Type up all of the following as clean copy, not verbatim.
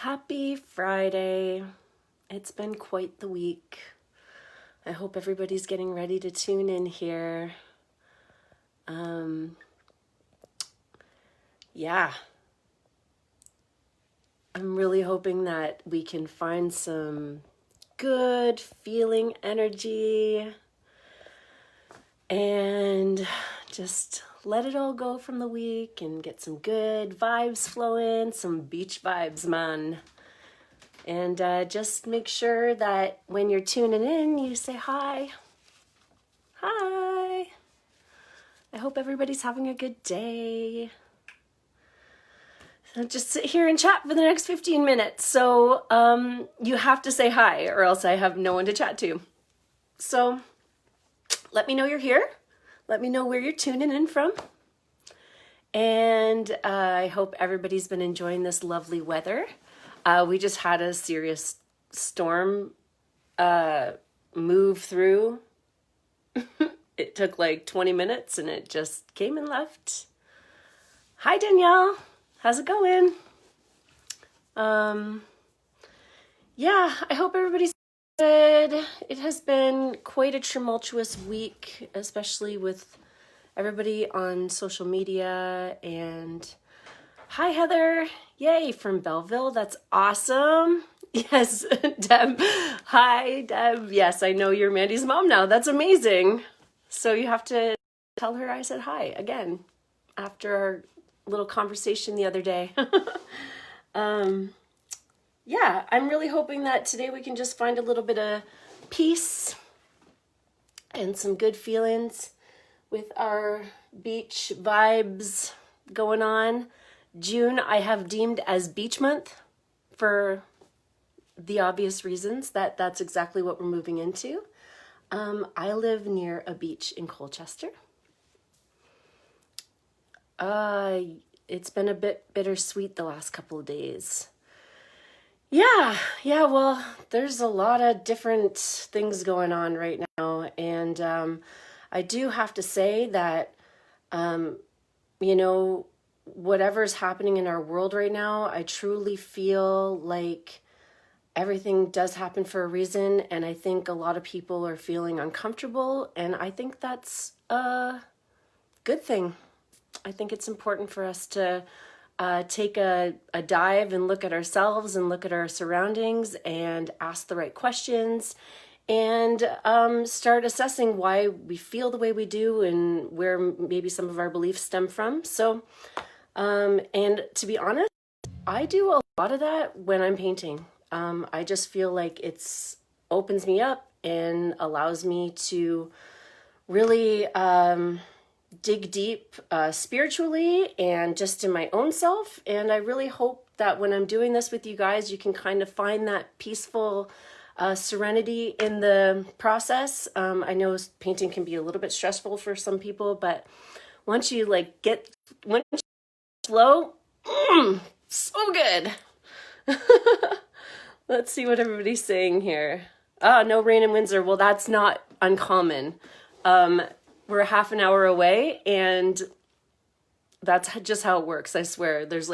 Happy Friday. It's been quite the week. I hope everybody's getting ready to tune in here. Yeah, I'm really hoping that we can find some good feeling energy and just let it all go from the week and get some good vibes flowing, some beach vibes, man. And just make sure that when you're tuning in, you say hi. Hi. I hope everybody's having a good day. So just sit here and chat for the next 15 minutes. So you have to say hi or else I have no one to chat to. So let me know you're here. Let me know where you're tuning in from. And I hope everybody's been enjoying this lovely weather. We just had a serious storm move through. It took like 20 minutes and it just came and left. Hi, Danielle. How's it going? Yeah, I hope everybody's good. It has been quite a tumultuous week, especially with everybody on social media. And hi, Heather. Yay, from Belleville. That's awesome. Yes, Deb. Hi, Deb. Yes, I know you're Mandy's mom now. That's amazing. So you have to tell her I said hi again after our little conversation the other day. Yeah, I'm really hoping that today we can just find a little bit of peace and some good feelings with our beach vibes going on. June, I have deemed as beach month for the obvious reasons that that's exactly what we're moving into. I live near a beach in Colchester. It's been a bit bittersweet the last couple of days. Yeah, well, there's a lot of different things going on right now. And I do have to say that, whatever's happening in our world right now, I truly feel like everything does happen for a reason. And I think a lot of people are feeling uncomfortable. And I think that's a good thing. I think it's important for us to take a dive and look at ourselves and look at our surroundings and ask the right questions and start assessing why we feel the way we do and where maybe some of our beliefs stem from. So, and to be honest, I do a lot of that when I'm painting. I just feel like it's opens me up and allows me to really dig deep spiritually and just in my own self. And I really hope that when I'm doing this with you guys, you can kind of find that peaceful serenity in the process. I know painting can be a little bit stressful for some people, but once you once you flow, so good. Let's see what everybody's saying here. No rain in Windsor. Well, that's not uncommon. We're a half an hour away, and that's just how it works, I swear. There's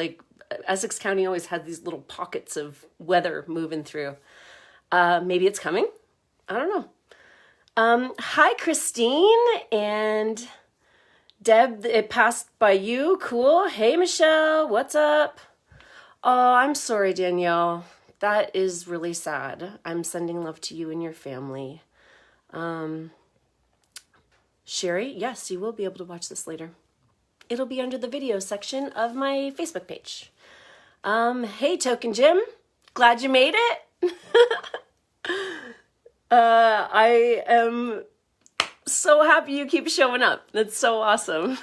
Essex County always had these little pockets of weather moving through. Maybe it's coming. I don't know. Hi, Christine and Deb. It passed by you. Cool. Hey, Michelle. What's up? Oh, I'm sorry, Danielle. That is really sad. I'm sending love to you and your family. Sherry, yes, you will be able to watch this later. It'll be under the video section of my Facebook page. Hey, Token Jim. Glad you made it. I am so happy you keep showing up. That's so awesome.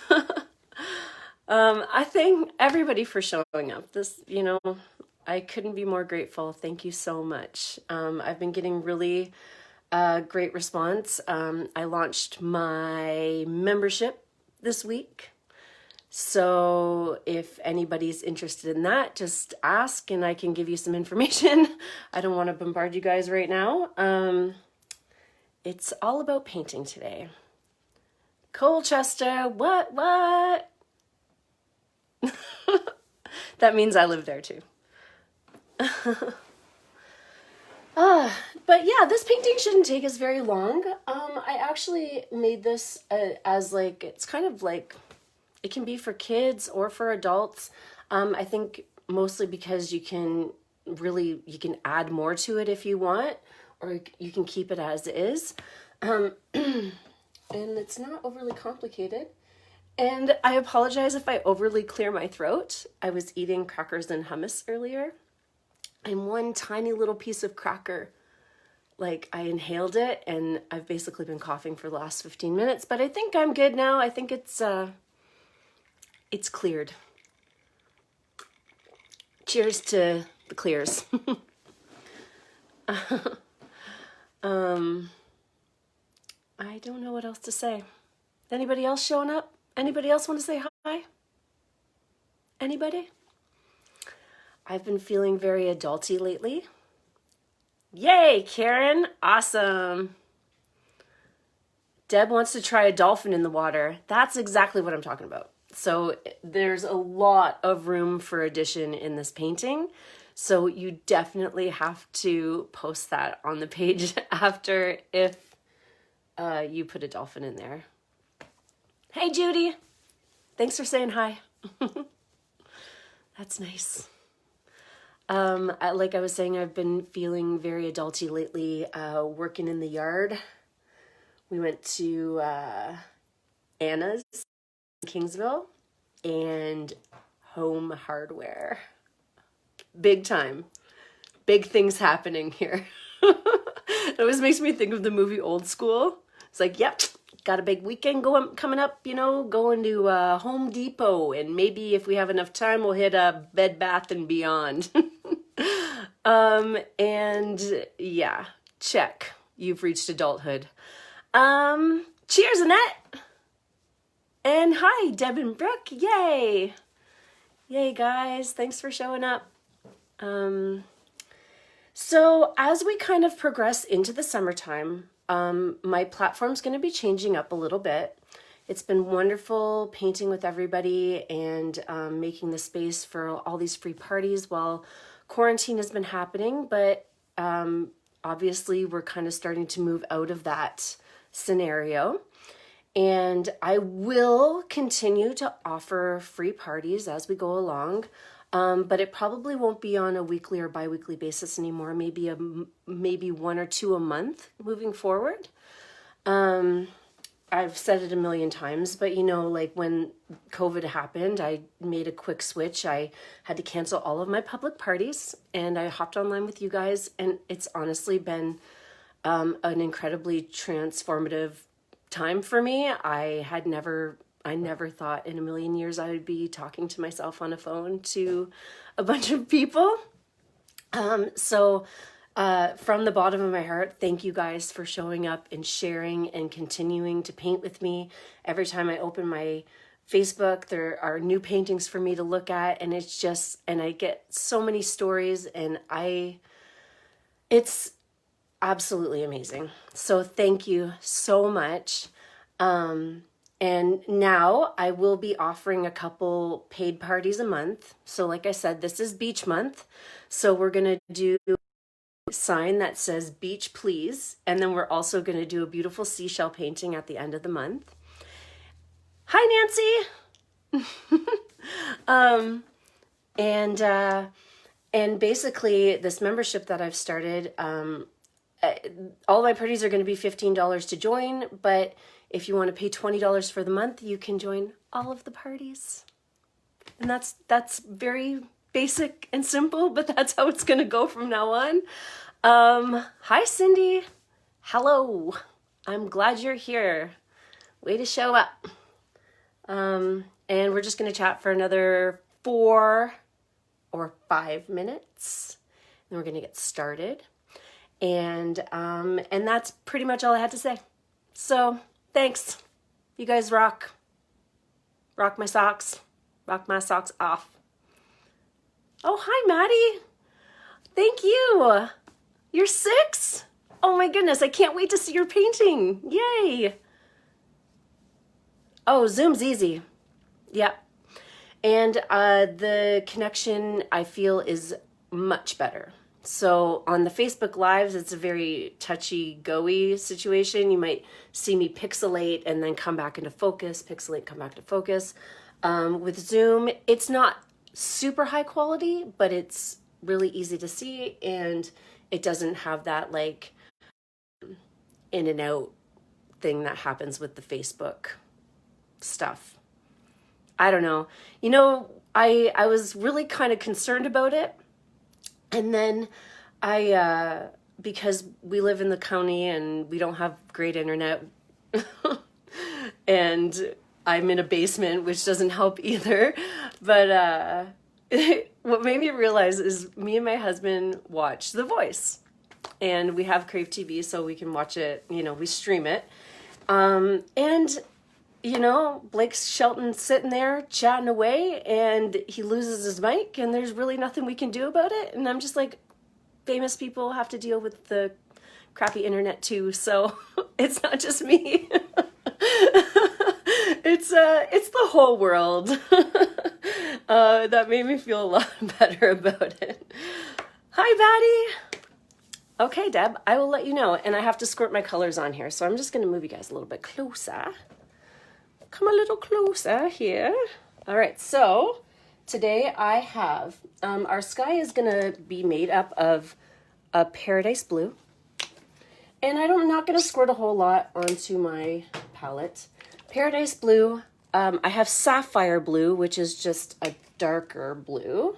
I thank everybody for showing up. I couldn't be more grateful. Thank you so much. I've been getting really great response. I launched my membership this week. So if anybody's interested in that, just ask and I can give you some information. I don't want to bombard you guys right now. It's all about painting today. Colchester, what? That means I live there too. But yeah, this painting shouldn't take us very long. I actually made this as like, it's kind of like, it can be for kids or for adults. I think mostly because you can add more to it if you want, or you can keep it as is. And it's not overly complicated. And I apologize if I overly clear my throat. I was eating crackers and hummus earlier, and one tiny little piece of cracker, like I inhaled it, and I've basically been coughing for the last 15 minutes, but I think I'm good now. I think it's cleared. Cheers to the clears. I don't know what else to say. Anybody else showing up? Anybody else want to say hi? Anybody? I've been feeling very adulty lately. Yay, Karen. Awesome. Deb wants to try a dolphin in the water. That's exactly what I'm talking about. So there's a lot of room for addition in this painting. So you definitely have to post that on the page after if you put a dolphin in there. Hey, Judy. Thanks for saying hi. That's nice. Like I was saying, I've been feeling very adulty lately, working in the yard. We went to Anna's in Kingsville and Home Hardware. Big time. Big things happening here. It always makes me think of the movie Old School. It's like, yep, got a big weekend coming up, going to Home Depot, and maybe if we have enough time, we'll hit a Bed Bath and Beyond. And yeah, check. You've reached adulthood. Cheers, Annette. And hi, Deb and Brooke. Yay. Yay, guys. Thanks for showing up. So as we kind of progress into the summertime, my platform's going to be changing up a little bit. It's been wonderful painting with everybody and making the space for all these free parties while quarantine has been happening, but obviously we're kind of starting to move out of that scenario. And I will continue to offer free parties as we go along, but it probably won't be on a weekly or bi-weekly basis anymore, maybe one or two a month moving forward. I've said it a million times, but like when COVID happened, I made a quick switch. I had to cancel all of my public parties and I hopped online with you guys, and it's honestly been an incredibly transformative time for me. I never thought in a million years I would be talking to myself on a phone to a bunch of people. So from the bottom of my heart, thank you guys for showing up and sharing and continuing to paint with me. Every time I open my Facebook, there are new paintings for me to look at, and and I get so many stories, and it's absolutely amazing. So thank you so much. And now I will be offering a couple paid parties a month. So like I said, this is beach month. So we're going to do a sign that says beach please. And then we're also going to do a beautiful seashell painting at the end of the month. Hi, Nancy. And basically this membership that I've started, all my parties are going to be $15 to join, but if you want to pay $20 for the month, you can join all of the parties. And that's very basic and simple, but that's how it's going to go from now on. Hi, Cindy. Hello. I'm glad you're here. Way to show up. And we're just going to chat for another 4 or 5 minutes. And we're going to get started. And that's pretty much all I had to say. So thanks. You guys rock. Rock my socks. Rock my socks off. Oh, hi, Maddie. Thank you. You're 6? Oh my goodness, I can't wait to see your painting. Yay. Oh, Zoom's easy. Yep. And the connection, I feel, is much better. So on the Facebook Lives, it's a very touchy-go-y situation. You might see me pixelate and then come back into focus, pixelate, come back to focus. With Zoom, it's not super high quality, but it's really easy to see, and it doesn't have that like in and out thing that happens with the Facebook stuff. I don't know. You know, I was really kind of concerned about it. And then because we live in the county and we don't have great internet, and I'm in a basement, which doesn't help either. But what made me realize is me and my husband watch The Voice. And we have Crave TV, so we can watch it, you know, we stream it. And, you know, Blake Shelton's sitting there chatting away, and he loses his mic, and there's really nothing we can do about it. And I'm just like, famous people have to deal with the crappy internet too, so it's not just me. It's the whole world. That made me feel a lot better about it. Hi, Batty. Okay, Deb, I will let you know. And I have to squirt my colors on here, so I'm just going to move you guys a little bit closer. Come a little closer here. All right, so today I have, our sky is going to be made up of a paradise blue. And I'm not going to squirt a whole lot onto my palette. Paradise blue. I have sapphire blue, which is just a darker blue.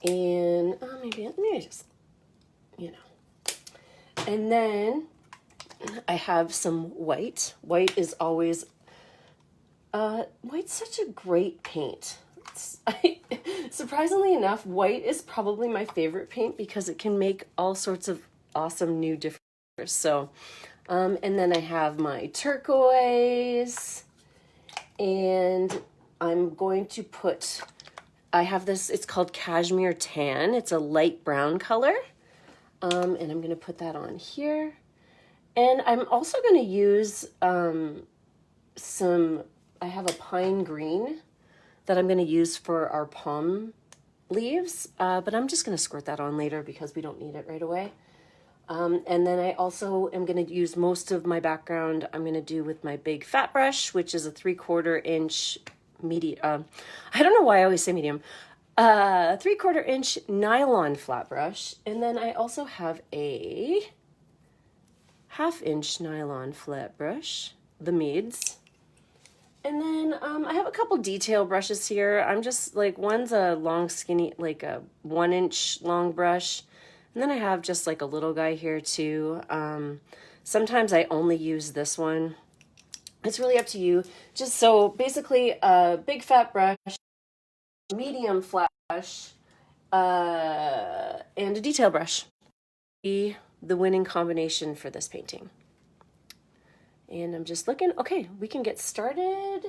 And maybe I just, you know. And then I have some white. White is always, white's such a great paint. Surprisingly enough, white is probably my favorite paint because it can make all sorts of awesome new different colors. So, and then I have my turquoise, and I'm going to put, I have this, it's called Cashmere Tan. It's a light brown color. And I'm going to put that on here. And I'm also going to use I have a pine green that I'm going to use for our palm leaves. But I'm just going to squirt that on later because we don't need it right away. And then I also am going to use most of my background I'm going to do with my big fat brush, which is a 3/4 inch medium. I don't know why I always say medium. 3/4 inch nylon flat brush. And then I also have a 1/2 inch nylon flat brush, the Meads. And then I have a couple detail brushes here. I'm just like, one's a long skinny, like a 1 inch long brush. And then I have just like a little guy here too. Sometimes I only use this one. It's really up to you. Just so basically a big fat brush, medium flat brush, and a detail brush. Be the winning combination for this painting. And I'm just looking. Okay, we can get started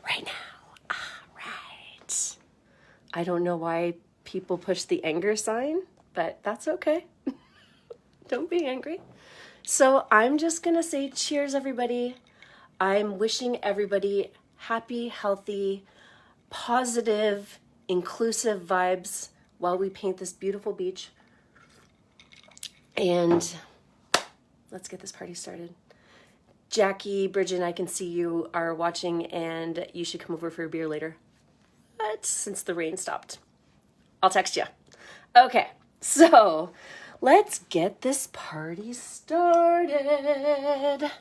right now. All right. I don't know why people push the anger sign, but that's okay. Don't be angry. So I'm just gonna say cheers, everybody. I'm wishing everybody happy, healthy, positive, inclusive vibes while we paint this beautiful beach. And let's get this party started. Jackie, Bridget, I can see you are watching, and you should come over for a beer later. But since the rain stopped, I'll text you. Okay, so let's get this party started.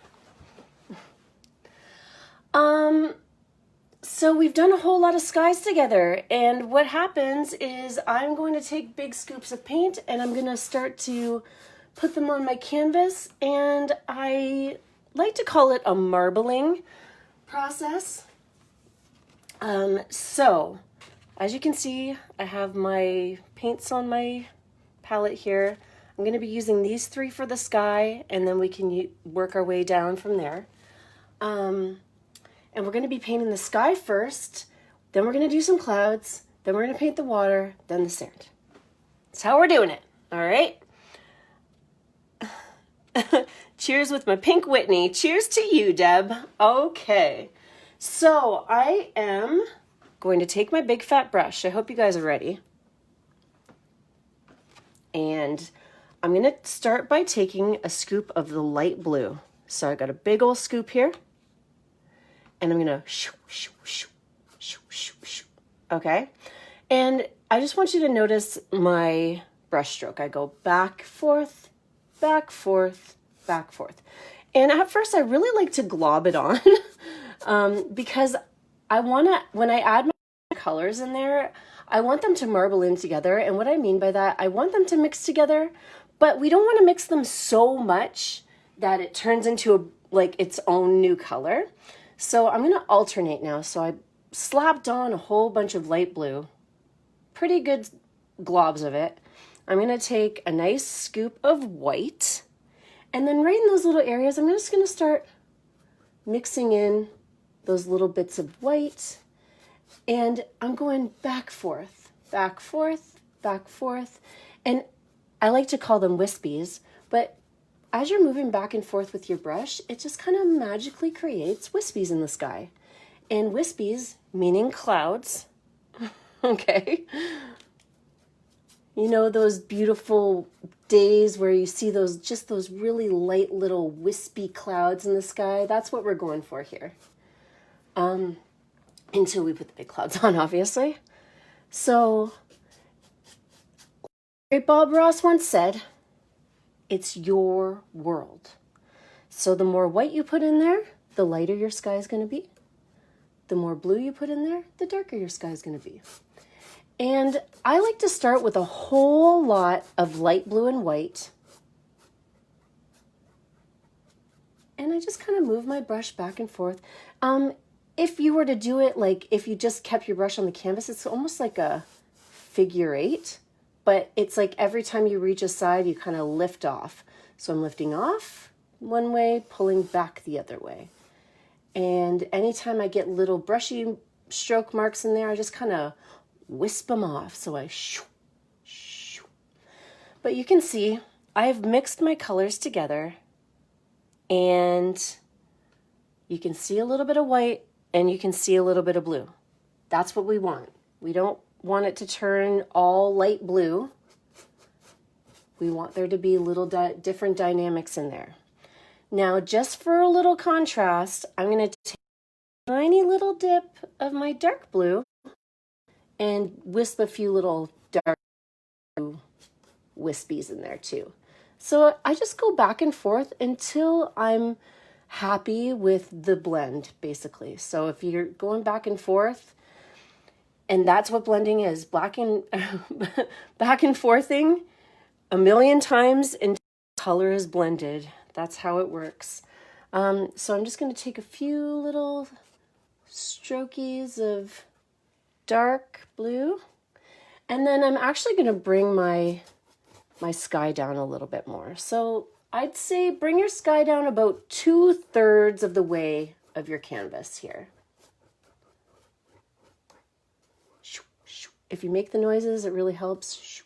So we've done a whole lot of skies together, and what happens is I'm going to take big scoops of paint and I'm going to start to put them on my canvas, and I like to call it a marbling process. So as you can see, I have my paints on my palette here. I'm going to be using these 3 for the sky, and then we can work our way down from there. And we're going to be painting the sky first, then we're going to do some clouds, then we're going to paint the water, then the sand. That's how we're doing it, all right? Cheers with my pink Whitney. Cheers to you, Deb. Okay, so I am going to take my big fat brush. I hope you guys are ready. And I'm going to start by taking a scoop of the light blue. So I got a big old scoop here. And I'm going to shoo, shoo, shoo, shoo, shoo, shoo. Okay? And I just want you to notice my brush stroke. I go back, forth, back, forth, back, forth. And at first I really like to glob it on because I want to, when I add my colors in there, I want them to marble in together. And what I mean by that, I want them to mix together, but we don't want to mix them so much that it turns into like its own new color. So I'm going to alternate now. So I slapped on a whole bunch of light blue, pretty good globs of it. I'm going to take a nice scoop of white, and then right in those little areas, I'm just going to start mixing in those little bits of white, and I'm going back, forth, back, forth, back, forth. And I like to call them wispies, but as you're moving back and forth with your brush, it just kind of magically creates wispies in the sky. And wispies, meaning clouds, okay? You know, those beautiful days where you see those, just those really light little wispy clouds in the sky. That's what we're going for here. Until we put the big clouds on, obviously. So, great Bob Ross once said, it's your world. So the more white you put in there, the lighter your sky is going to be. The more blue you put in there, the darker your sky is going to be. And I like to start with a whole lot of light blue and white. And I just kind of move my brush back and forth. If you were to do it, like if you just kept your brush on the canvas, it's almost like a figure eight. But it's like every time you reach a side, you kind of lift off. So I'm lifting off one way, pulling back the other way. And anytime I get little brushy stroke marks in there, I just kind of wisp them off. So I shoo, shoo. But you can see I've mixed my colors together, and you can see a little bit of white and you can see a little bit of blue. That's what we want. We don't want it to turn all light blue. We want there to be little different dynamics in there. Now, just for a little contrast, I'm going to take a tiny little dip of my dark blue and wisp a few little dark blue wispies in there too. So I just go back and forth until I'm happy with the blend, basically. So if you're going back and forth, and that's what blending is, back and forthing a million times until color is blended. That's how it works. So I'm just going to take a few little strokies of dark blue, and then I'm actually going to bring my sky down a little bit more. So I'd say bring your sky down about 2/3 of the way of your canvas here. If you make the noises, it really helps.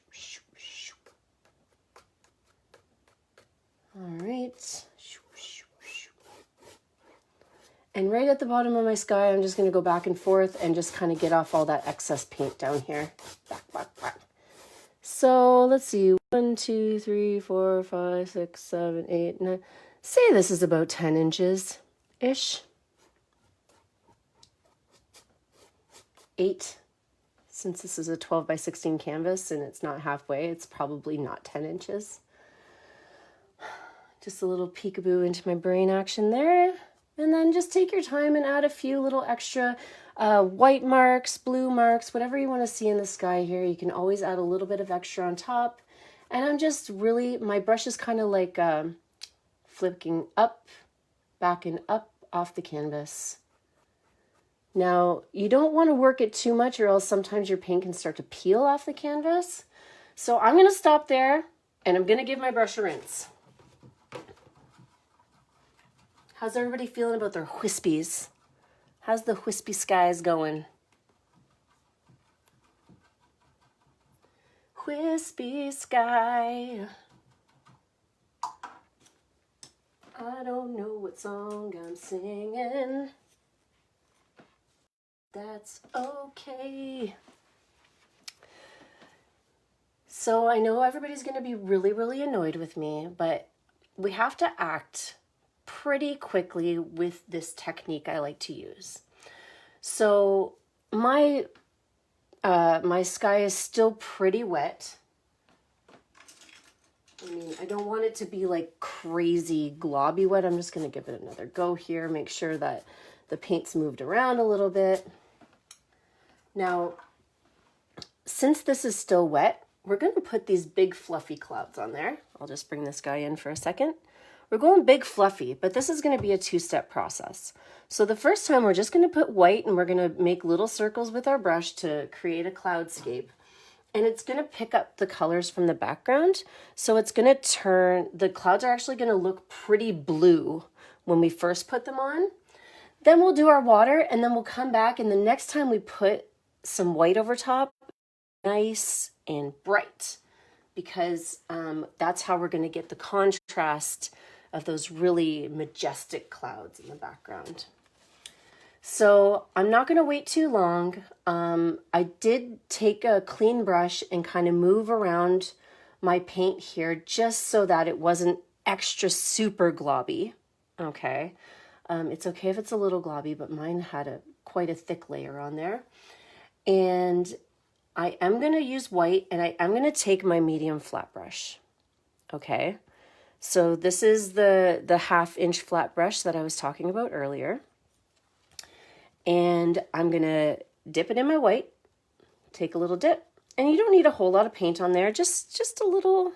All right. And right at the bottom of my sky, I'm just going to go back and forth and just kind of get off all that excess paint down here. Back, back, back. So let's see. 1, 2, 3, 4, 5, 6, 7, 8, 9. Say this is about 10 inches-ish. 8. Since this is a 12 by 16 canvas and it's not halfway, it's probably not 10 inches. Just a little peekaboo into my brain action there. And then just take your time and add a few little extra white marks, blue marks, whatever you want to see in the sky here. You can always add a little bit of extra on top. And I'm just really, my brush is kind of like flicking up, back and up off the canvas. Now, you don't want to work it too much or else sometimes your paint can start to peel off the canvas. So I'm going to stop there and I'm going to give my brush a rinse. How's everybody feeling about their wispies? How's the wispy skies going? Wispy sky. I don't know what song I'm singing. That's okay. So I know everybody's going to be really, really annoyed with me, but we have to act pretty quickly with this technique I like to use. So my my sky is still pretty wet. I mean, I don't want it to be like crazy globby wet. I'm just going to give it another go here, make sure that the paint's moved around a little bit. Now, since this is still wet, we're going to put these big fluffy clouds on there. I'll just bring this guy in for a second. We're going big fluffy, but this is going to be a two-step process. So the first time we're just going to put white and we're going to make little circles with our brush to create a cloudscape. And it's going to pick up the colors from the background. So it's going to turn, the clouds are actually going to look pretty blue when we first put them on. Then we'll do our water and then we'll come back, and the next time we put some white over top, nice and bright, because that's how we're going to get the contrast of those really majestic clouds in the background. So I'm not going to wait too long. I did take a clean brush and kind of move around my paint here just so that it wasn't extra super globby. Okay. It's okay if it's a little globby, but mine had quite a thick layer on there. And I am going to use white, and I am going to take my medium flat brush. Okay. So this is the 1/2-inch flat brush that I was talking about earlier. And I'm going to dip it in my white, take a little dip, and you don't need a whole lot of paint on there, just a little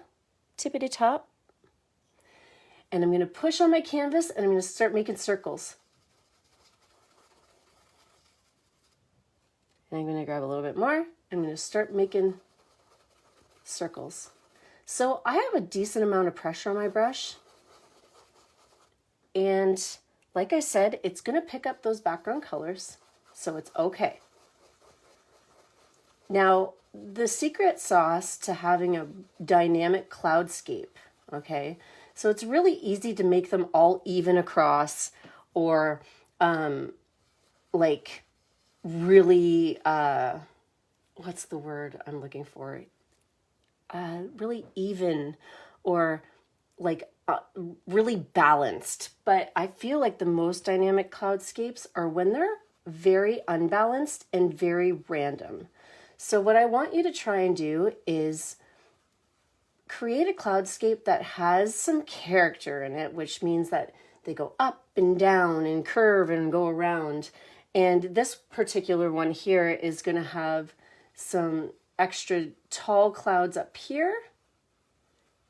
tippity top. And I'm going to push on my canvas and I'm going to start making circles. And I'm going to grab a little bit more. I'm going to start making circles. So I have a decent amount of pressure on my brush. And like I said, it's going to pick up those background colors, so it's okay. Now, the secret sauce to having a dynamic cloudscape, okay? So it's really easy to make them all even across, or like really, what's the word I'm looking for? Really even, or like really balanced. But I feel like the most dynamic cloudscapes are when they're very unbalanced and very random. So what I want you to try and do is create a cloudscape that has some character in it, which means that they go up and down and curve and go around. And this particular one here is going to have some extra tall clouds up here.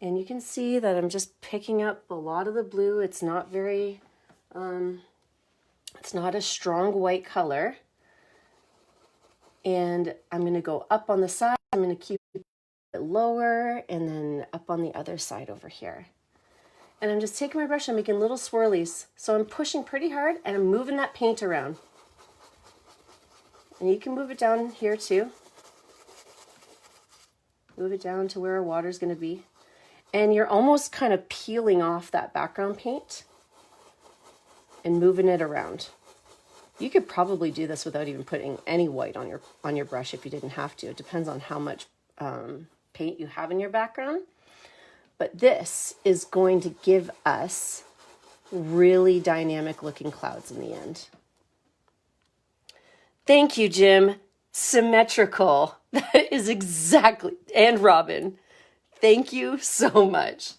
And you can see that I'm just picking up a lot of the blue. It's not very, it's not a strong white color. And I'm going to go up on the side. I'm going to keep it lower, and then up on the other side over here. And I'm just taking my brush and making little swirlies. So I'm pushing pretty hard and I'm moving that paint around. And you can move it down here too. Move it down to where our water is going to be. And you're almost kind of peeling off that background paint and moving it around. You could probably do this without even putting any white on your brush if you didn't have to. It depends on how much paint you have in your background. But this is going to give us really dynamic looking clouds in the end. Thank you, Jim. Symmetrical. That is exactly, and Robin. Thank you so much.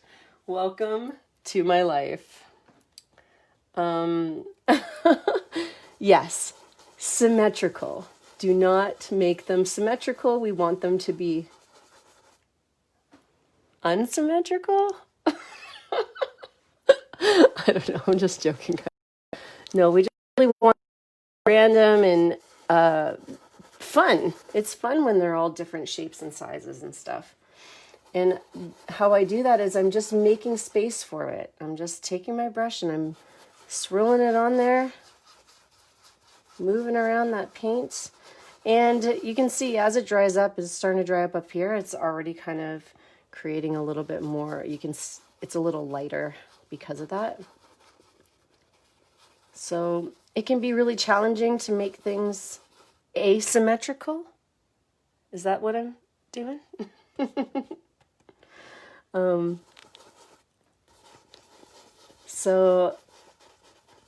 Welcome to my life. Yes, symmetrical. Do not make them symmetrical. We want them to be unsymmetrical. I don't know. I'm just joking. No, we just really want random and fun. It's fun when they're all different shapes and sizes and stuff. And how I do that is I'm just making space for it. I'm just taking my brush and I'm swirling it on there, moving around that paint. And you can see as it dries up, it's starting to dry up here. It's already kind of creating a little bit more. It's a little lighter because of that. So it can be really challenging to make things asymmetrical. Is that what I'm doing? So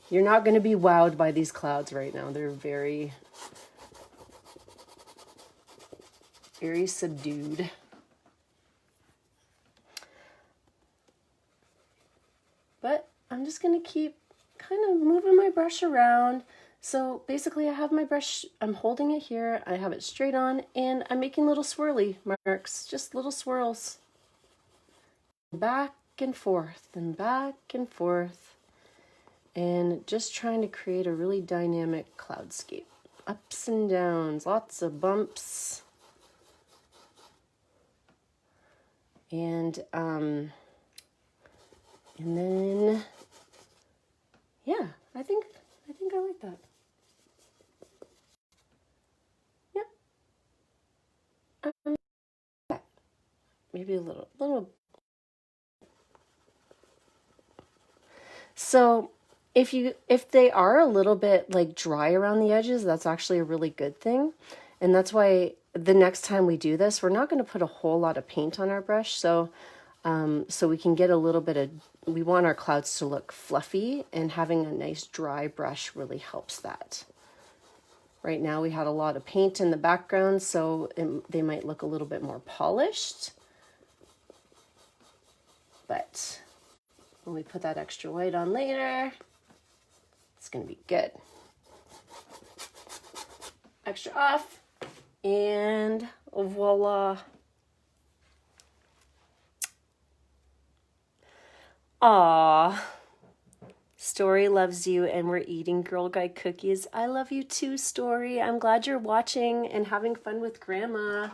you're not going to be wowed by these clouds right now. They're very, very subdued. But I'm just going to keep kind of moving my brush around. So basically I have my brush, I'm holding it here, I have it straight on, and I'm making little swirly marks, just little swirls. Back and forth and back and forth. And just trying to create a really dynamic cloudscape. Ups and downs, lots of bumps. And then, yeah, I think I like that. Yep. Maybe a little. So if they are a little bit like dry around the edges, that's actually a really good thing. And that's why the next time we do this, we're not going to put a whole lot of paint on our brush. So we can get a little bit of, we want our clouds to look fluffy, and having a nice dry brush really helps that. Right now we had a lot of paint in the background, so they might look a little bit more polished. But when we put that extra white on later, it's going to be good. Extra off, and voila. Aw, Story loves you, and we're eating Girl Guide cookies. I love you too, Story. I'm glad you're watching and having fun with Grandma.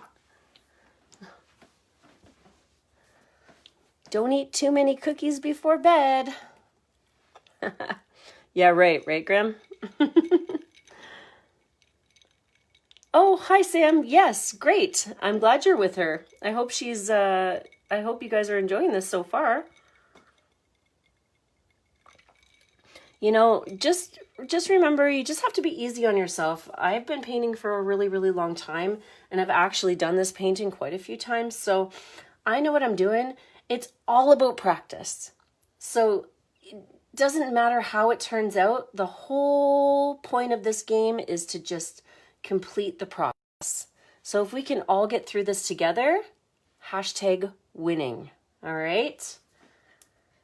Don't eat too many cookies before bed. Yeah, right, Graham? Oh, hi, Sam. Yes, great. I'm glad you're with her. I hope I hope you guys are enjoying this so far. You know, just remember, you just have to be easy on yourself. I've been painting for a really, really long time, and I've actually done this painting quite a few times, so I know what I'm doing. It's all about practice. So it doesn't matter how it turns out. The whole point of this game is to just complete the process. So if we can all get through this together, #winning. All right?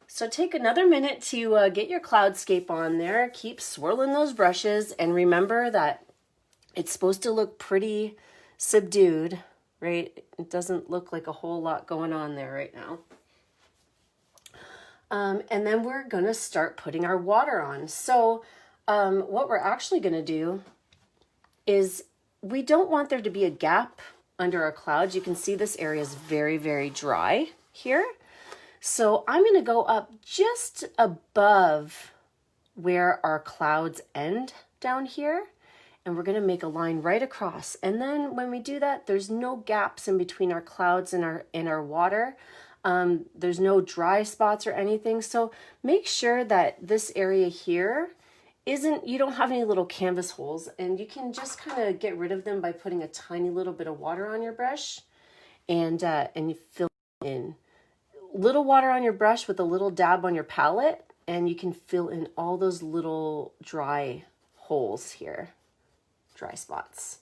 So take another minute to get your cloudscape on there. Keep swirling those brushes, and remember that it's supposed to look pretty subdued, right? It doesn't look like a whole lot going on there right now. And then we're gonna start putting our water on. So what we're actually gonna do is, we don't want there to be a gap under our clouds. You can see this area is very, very dry here. So I'm going to go up just above where our clouds end down here, and we're going to make a line right across. And then when we do that, there's no gaps in between our clouds and our water. There's no dry spots or anything. So make sure that this area here you don't have any little canvas holes, and you can just kind of get rid of them by putting a tiny little bit of water on your brush, and you fill in. Little water on your brush with a little dab on your palette, and you can fill in all those little dry holes here, dry spots,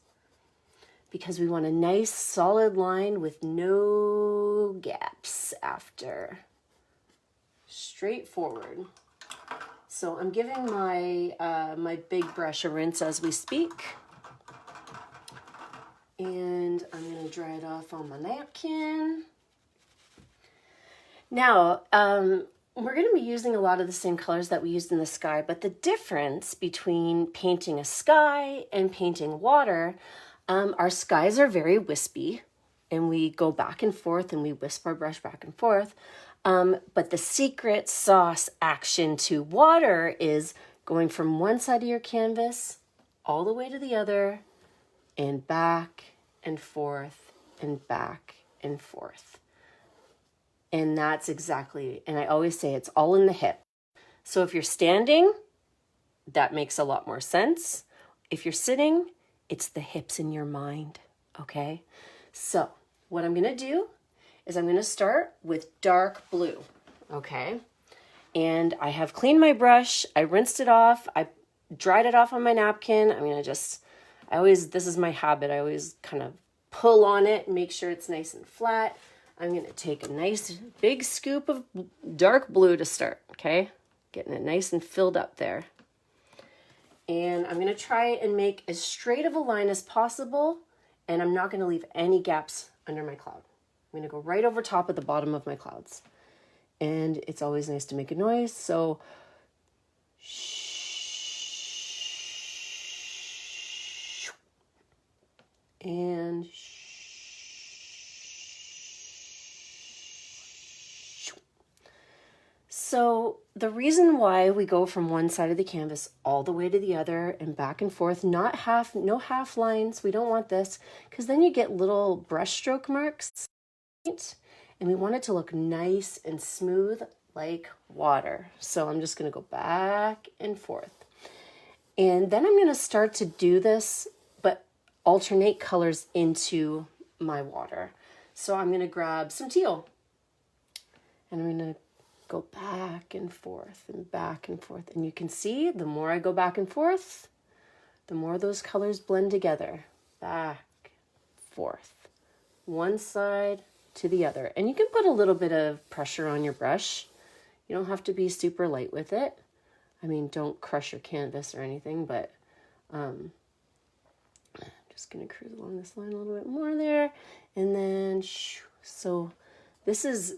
because we want a nice solid line with no gaps after. Straightforward. So I'm giving my my big brush a rinse as we speak, and I'm going to dry it off on my napkin. Now, we're going to be using a lot of the same colors that we used in the sky, but the difference between painting a sky and painting water, our skies are very wispy, and we go back and forth, and we wisp our brush back and forth. But the secret sauce action to water is going from one side of your canvas all the way to the other, and back and forth and back and forth. And that's exactly, and I always say it's all in the hip. So if you're standing, that makes a lot more sense. If you're sitting, It's the hips in your mind, okay? So what I'm gonna do is I'm gonna start with dark blue, okay? And I have cleaned my brush, I rinsed it off, I dried it off on my napkin. I'm gonna just, this is my habit, I always kind of pull on it and make sure it's nice and flat. I'm gonna take a nice big scoop of dark blue to start, okay? Getting it nice and filled up there. And I'm gonna try and make as straight of a line as possible, and I'm not gonna leave any gaps under my cloud. I'm gonna go right over top of the bottom of my clouds. And it's always nice to make a noise, so and so the reason why we go from one side of the canvas all the way to the other and back and forth, no half lines, we don't want this, because then you get little brush stroke marks, and we want it to look nice and smooth like water. So I'm just gonna go back and forth. And then I'm gonna start to do this, but alternate colors into my water. So I'm gonna grab some teal, and I'm gonna go back and forth and back and forth. And you can see the more I go back and forth, the more those colors blend together. Back, forth, one side to the other. And you can put a little bit of pressure on your brush. You don't have to be super light with it. I mean, don't crush your canvas or anything, but I'm just gonna cruise along this line a little bit more there. And then, so this is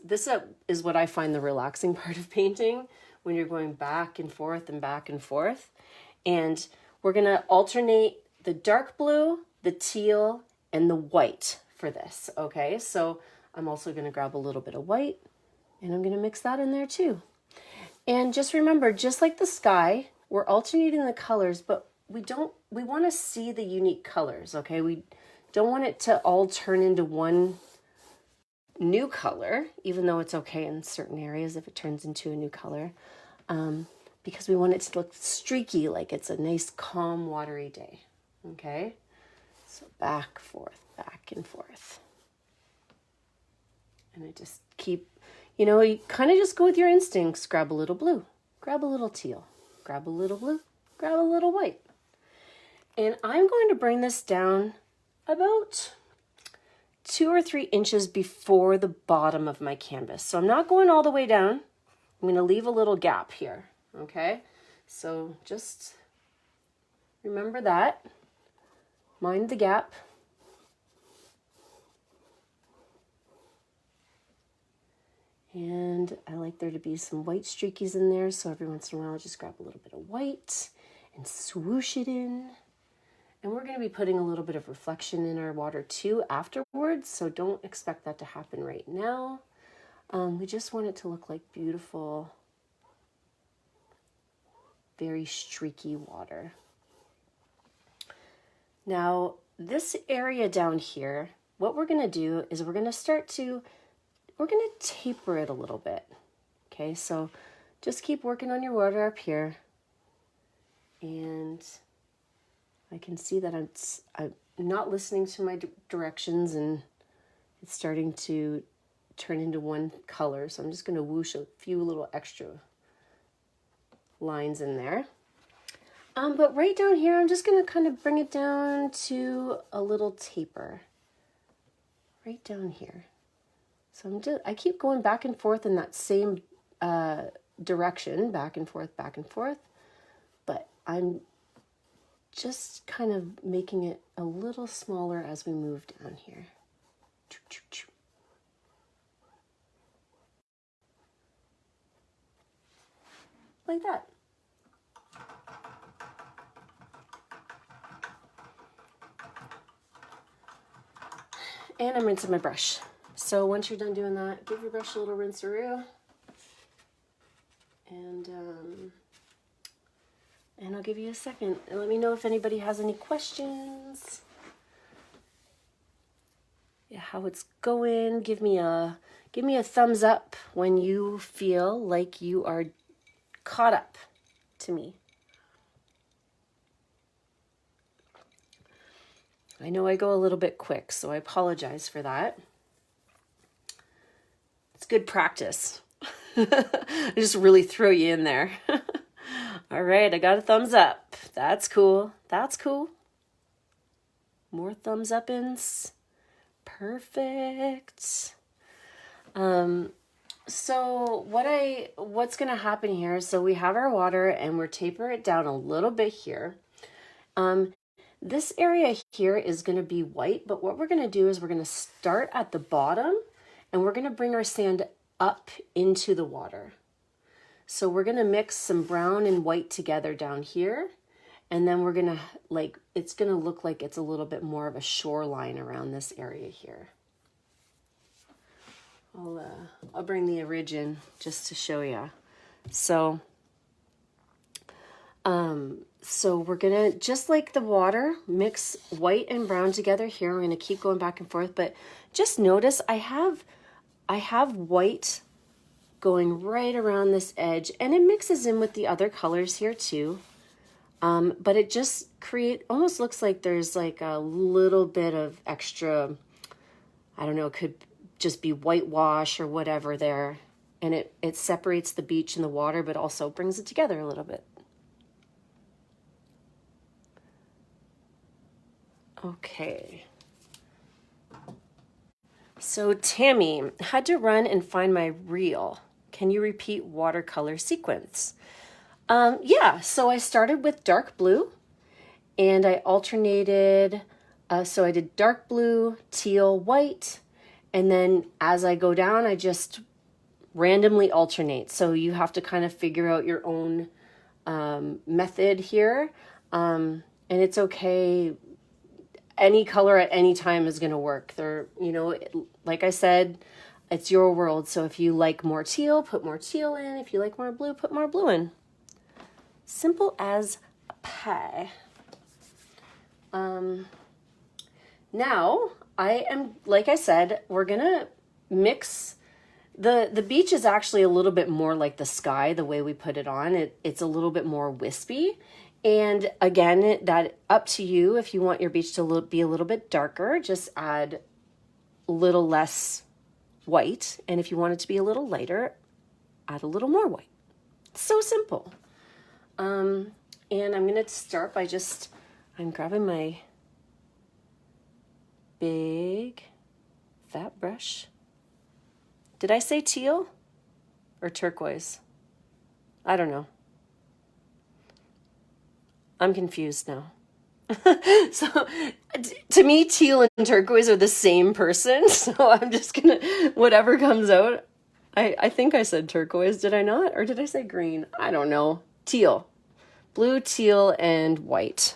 what I find the relaxing part of painting, when you're going back and forth and back and forth. And we're gonna alternate the dark blue, the teal, and the white for this, okay? So I'm also gonna grab a little bit of white, and I'm gonna mix that in there too. And just remember, just like the sky, we're alternating the colors, but we wanna see the unique colors, okay? We don't want it to all turn into one new color, even though it's okay in certain areas if it turns into a new color, because we want it to look streaky, like it's a nice, calm, watery day, okay? So back, forth, back and forth. And I just keep, you kind of just go with your instincts. Grab a little blue, grab a little teal, grab a little blue, grab a little white. And I'm going to bring this down about 2 or 3 inches before the bottom of my canvas. So I'm not going all the way down. I'm going to leave a little gap here, okay? So just remember that. Mind the gap. And I like there to be some white streakies in there, so every once in a while I'll just grab a little bit of white and swoosh it in. And we're going to be putting a little bit of reflection in our water too afterwards, so don't expect that to happen right now. We just want it to look like beautiful, very streaky water. Now, this area down here, what we're going to do is we're going to taper it a little bit. Okay, so just keep working on your water up here. And I can see that I'm not listening to my directions, and it's starting to turn into one color. So I'm just going to whoosh a few little extra lines in there. But right down here, I'm just going to kind of bring it down to a little taper. Right down here. So I keep going back and forth in that same direction, back and forth, but I'm just kind of making it a little smaller as we move down here. Like that. And I'm rinsing my brush. So once you're done doing that, give your brush a little rinse-a-roo. And I'll give you a second and let me know if anybody has any questions. Yeah, how it's going. Give me a thumbs up when you feel like you are caught up to me. I know I go a little bit quick, so I apologize for that. It's good practice. I just really throw you in there. All right, I got a thumbs up. That's cool. That's cool. More thumbs up-ins. Perfect. So what's going to happen here, so we have our water and we're taper it down a little bit here. This area here is going to be white, but what we're going to do is we're going to start at the bottom and we're going to bring our sand up into the water. So we're going to mix some brown and white together down here. And then we're going to, like, it's going to look like it's a little bit more of a shoreline around this area here. I'll bring the ridge in just to show you. So we're going to, just like the water, mix white and brown together here. We're going to keep going back and forth, but just notice I have white going right around this edge, and it mixes in with the other colors here too. But it just almost looks like there's like a little bit of extra, I don't know, it could just be whitewash or whatever there. And it separates the beach and the water, but also brings it together a little bit. Okay. So Tammy, had to run and find my reel. Can you repeat watercolor sequence? Yeah, so I started with dark blue and I alternated. So I did dark blue, teal, white. And then as I go down, I just randomly alternate. So you have to kind of figure out your own method here. And it's okay. Any color at any time is going to work. Like I said, it's your world. So if you like more teal, put more teal in. If you like more blue, put more blue in. Simple as pie. Now I am, like I said, we're gonna mix. The beach is actually a little bit more like the sky, the way we put it on. It's a little bit more wispy. And again, that up to you. If you want your beach to be a little bit darker, just add a little less white. And if you want it to be a little lighter, add a little more white. So simple. And I'm going to start by I'm grabbing my big fat brush. Did I say teal or turquoise? I don't know. I'm confused now. So to me, teal and turquoise are the same person. So I'm just going to, whatever comes out. I think I said turquoise. Did I not? Or did I say green? I don't know. Teal. Blue, teal, and white.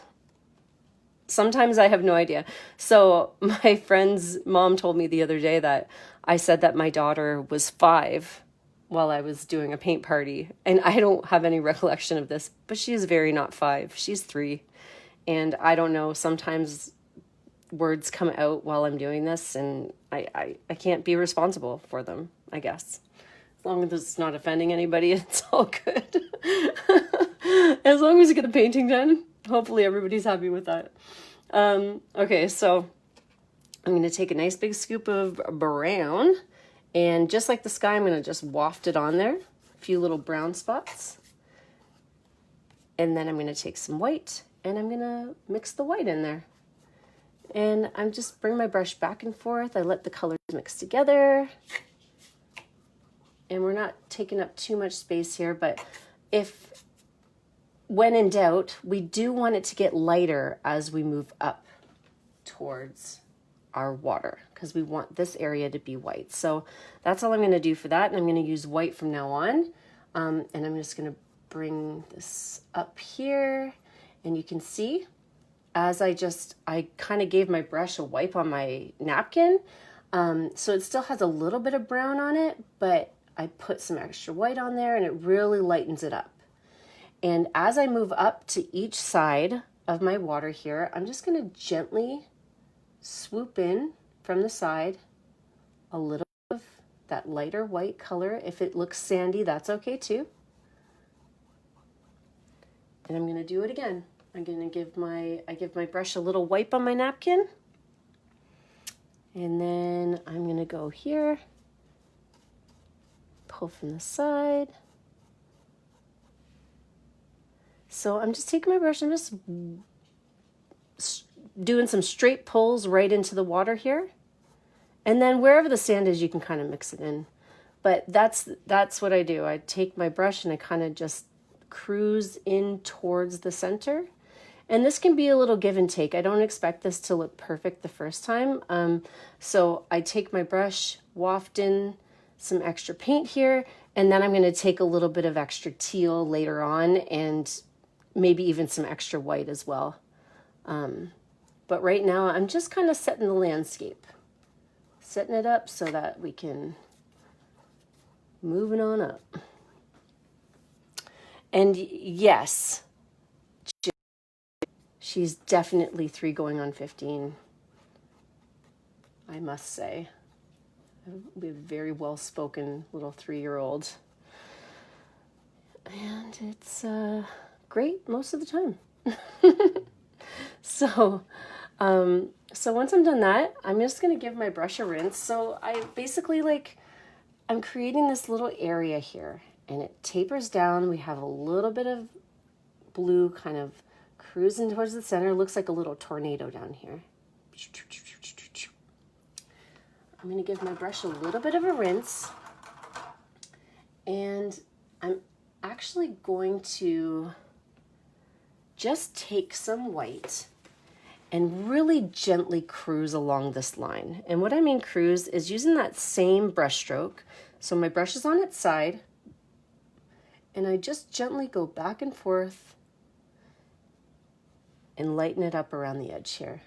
Sometimes I have no idea. So my friend's mom told me the other day that I said that my daughter was 5 while I was doing a paint party. And I don't have any recollection of this, but she is very not 5. She's 3. And I don't know, sometimes words come out while I'm doing this and I can't be responsible for them, I guess. As long as it's not offending anybody, it's all good. As long as you get the painting done, hopefully everybody's happy with that. Okay, so I'm going to take a nice big scoop of brown, and just like the sky, I'm going to just waft it on there. A few little brown spots. And then I'm going to take some white, and I'm going to mix the white in there. And I'm just bring my brush back and forth. I let the colors mix together. And we're not taking up too much space here, but when in doubt, we do want it to get lighter as we move up towards our water, because we want this area to be white. So that's all I'm going to do for that. And I'm going to use white from now on. And I'm just going to bring this up here, and you can see as I kind of gave my brush a wipe on my napkin. So it still has a little bit of brown on it, but I put some extra white on there and it really lightens it up. And as I move up to each side of my water here, I'm just going to gently swoop in from the side a little of that lighter white color. If it looks sandy, that's okay too. And I'm going to do it again. I'm gonna give my brush a little wipe on my napkin. And then I'm gonna go here, pull from the side. So I'm just taking my brush and just doing some straight pulls right into the water here. And then wherever the sand is, you can kind of mix it in. But that's what I do. I take my brush and I kind of just cruise in towards the center. And this can be a little give and take. I don't expect this to look perfect the first time. So I take my brush, waft in some extra paint here, and then I'm going to take a little bit of extra teal later on and maybe even some extra white as well. But right now I'm just kind of setting the landscape, setting it up so that we can move it on up. And yes, she's definitely 3 going on 15, I must say. We have a very well-spoken little 3-year-old. And it's great most of the time. So once I'm done that, I'm just going to give my brush a rinse. So I basically I'm creating this little area here, and it tapers down. We have a little bit of blue kind of cruising towards the center. Looks like a little tornado down here. I'm going to give my brush a little bit of a rinse, and I'm actually going to just take some white and really gently cruise along this line. And what I mean cruise is using that same brush stroke. So my brush is on its side, and I just gently go back and forth and lighten it up around the edge here.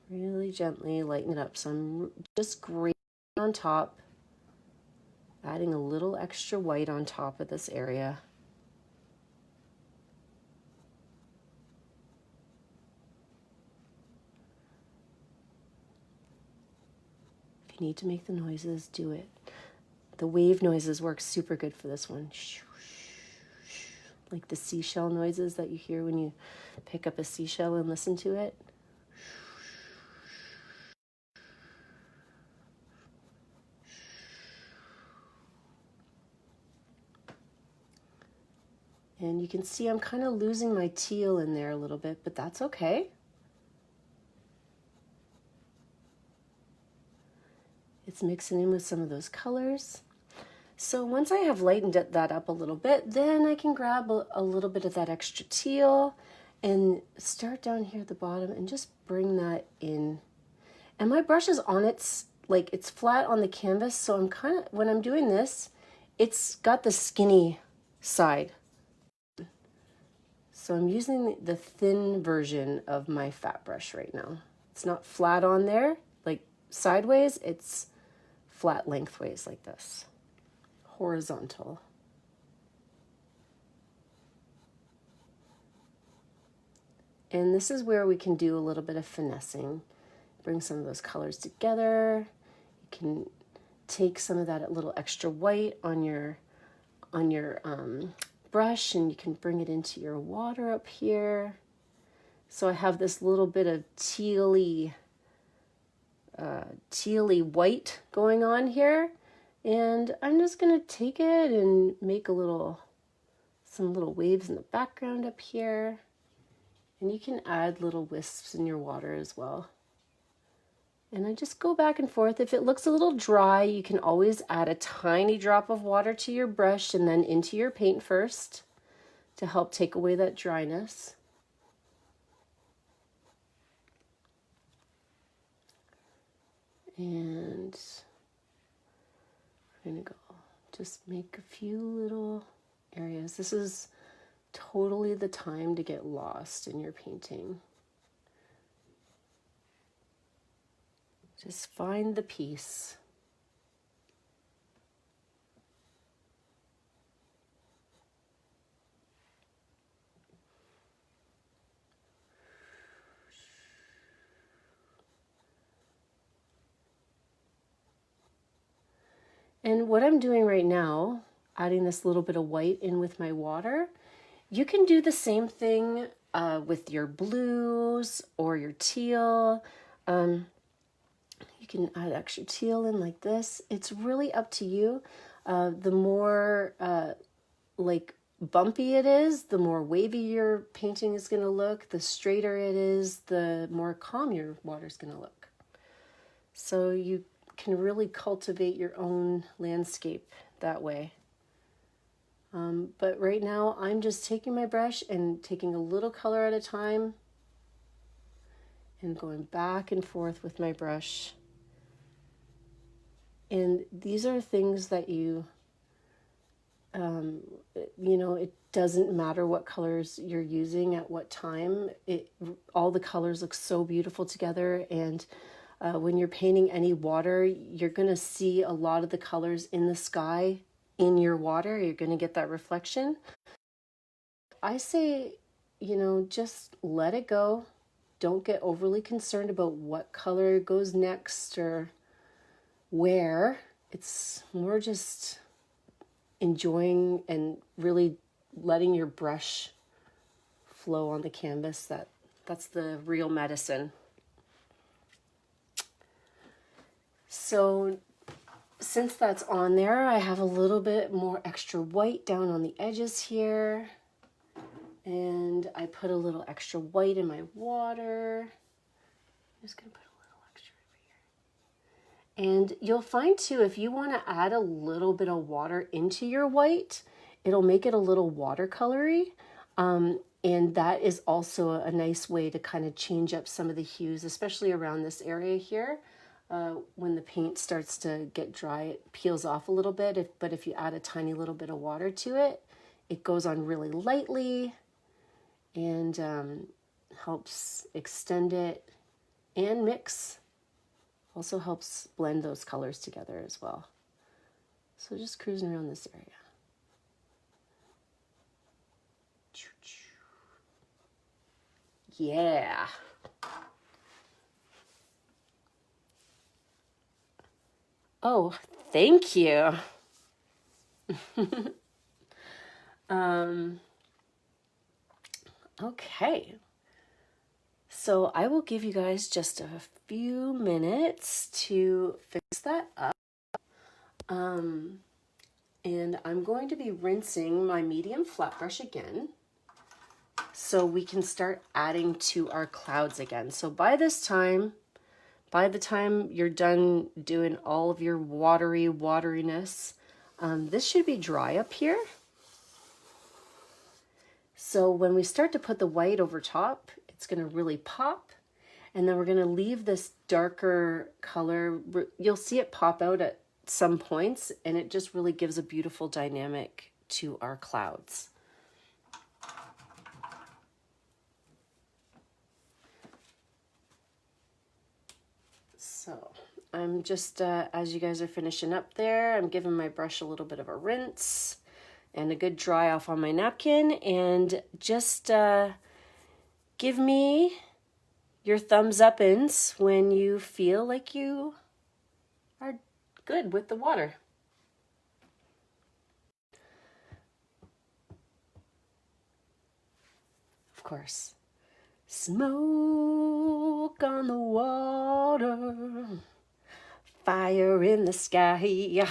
Really gently lighten it up. So I'm just grading on top, adding a little extra white on top of this area. If you need to make the noises, do it. The wave noises work super good for this one. Like the seashell noises that you hear when you pick up a seashell and listen to it. And you can see I'm kind of losing my teal in there a little bit, but that's okay. It's mixing in with some of those colors. So once I have lightened that up a little bit, then I can grab a little bit of that extra teal and start down here at the bottom and just bring that in. And my brush is on it's flat on the canvas, so I'm kind of, when I'm doing this, it's got the skinny side. So I'm using the thin version of my fat brush right now. It's not flat on there, like sideways, it's flat lengthways like this, horizontal. And this is where we can do a little bit of finessing. Bring some of those colors together. You can take some of that little extra white on your brush, and you can bring it into your water up here. So I have this little bit of tealy white going on here, and I'm just gonna take it and make some little waves in the background up here, and you can add little wisps in your water as well. And I just go back and forth. If it looks a little dry, you can always add a tiny drop of water to your brush and then into your paint first to help take away that dryness. And we're gonna go just make a few little areas. This is totally the time to get lost in your painting. Just find the peace. And what I'm doing right now adding this little bit of white in with my water. You can do the same thing with your blues or your teal. You can add extra teal in like this. It's really up to you. The more like bumpy it is, the more wavy your painting is going to look. The straighter it is, the more calm your water is going to look. So you can really cultivate your own landscape that way. But right now I'm just taking my brush and taking a little color at a time and going back and forth with my brush. And these are things that you know, it doesn't matter what colors you're using at what time. All the colors look so beautiful together. And when you're painting any water, you're going to see a lot of the colors in the sky in your water. You're going to get that reflection. I say, you know, just let it go. Don't get overly concerned about what color goes next or where. It's more just enjoying and really letting your brush flow on the canvas. That's the real medicine. So since that's on there, I have a little bit more extra white down on the edges here. And I put a little extra white in my water. I'm just going to put a little extra over here. And you'll find too, if you want to add a little bit of water into your white, it'll make it a little watercolory. And that is also a nice way to kind of change up some of the hues, especially around this area here. When the paint starts to get dry, it peels off a little bit. But if you add a tiny little bit of water to it, it goes on really lightly and helps extend it and mix. Also helps blend those colors together as well. So just cruising around this area. Yeah. Oh, thank you. Okay. So I will give you guys just a few minutes to fix that up. And I'm going to be rinsing my medium flat brush again so we can start adding to our clouds again. So by the time you're done doing all of your wateriness, this should be dry up here. So when we start to put the white over top, it's going to really pop. And then we're going to leave this darker color. You'll see it pop out at some points, and it just really gives a beautiful dynamic to our clouds. So I'm just, as you guys are finishing up there, I'm giving my brush a little bit of a rinse and a good dry off on my napkin. And just give me your thumbs up-ins when you feel like you are good with the water. Of course. Smoke on the water, fire in the sky.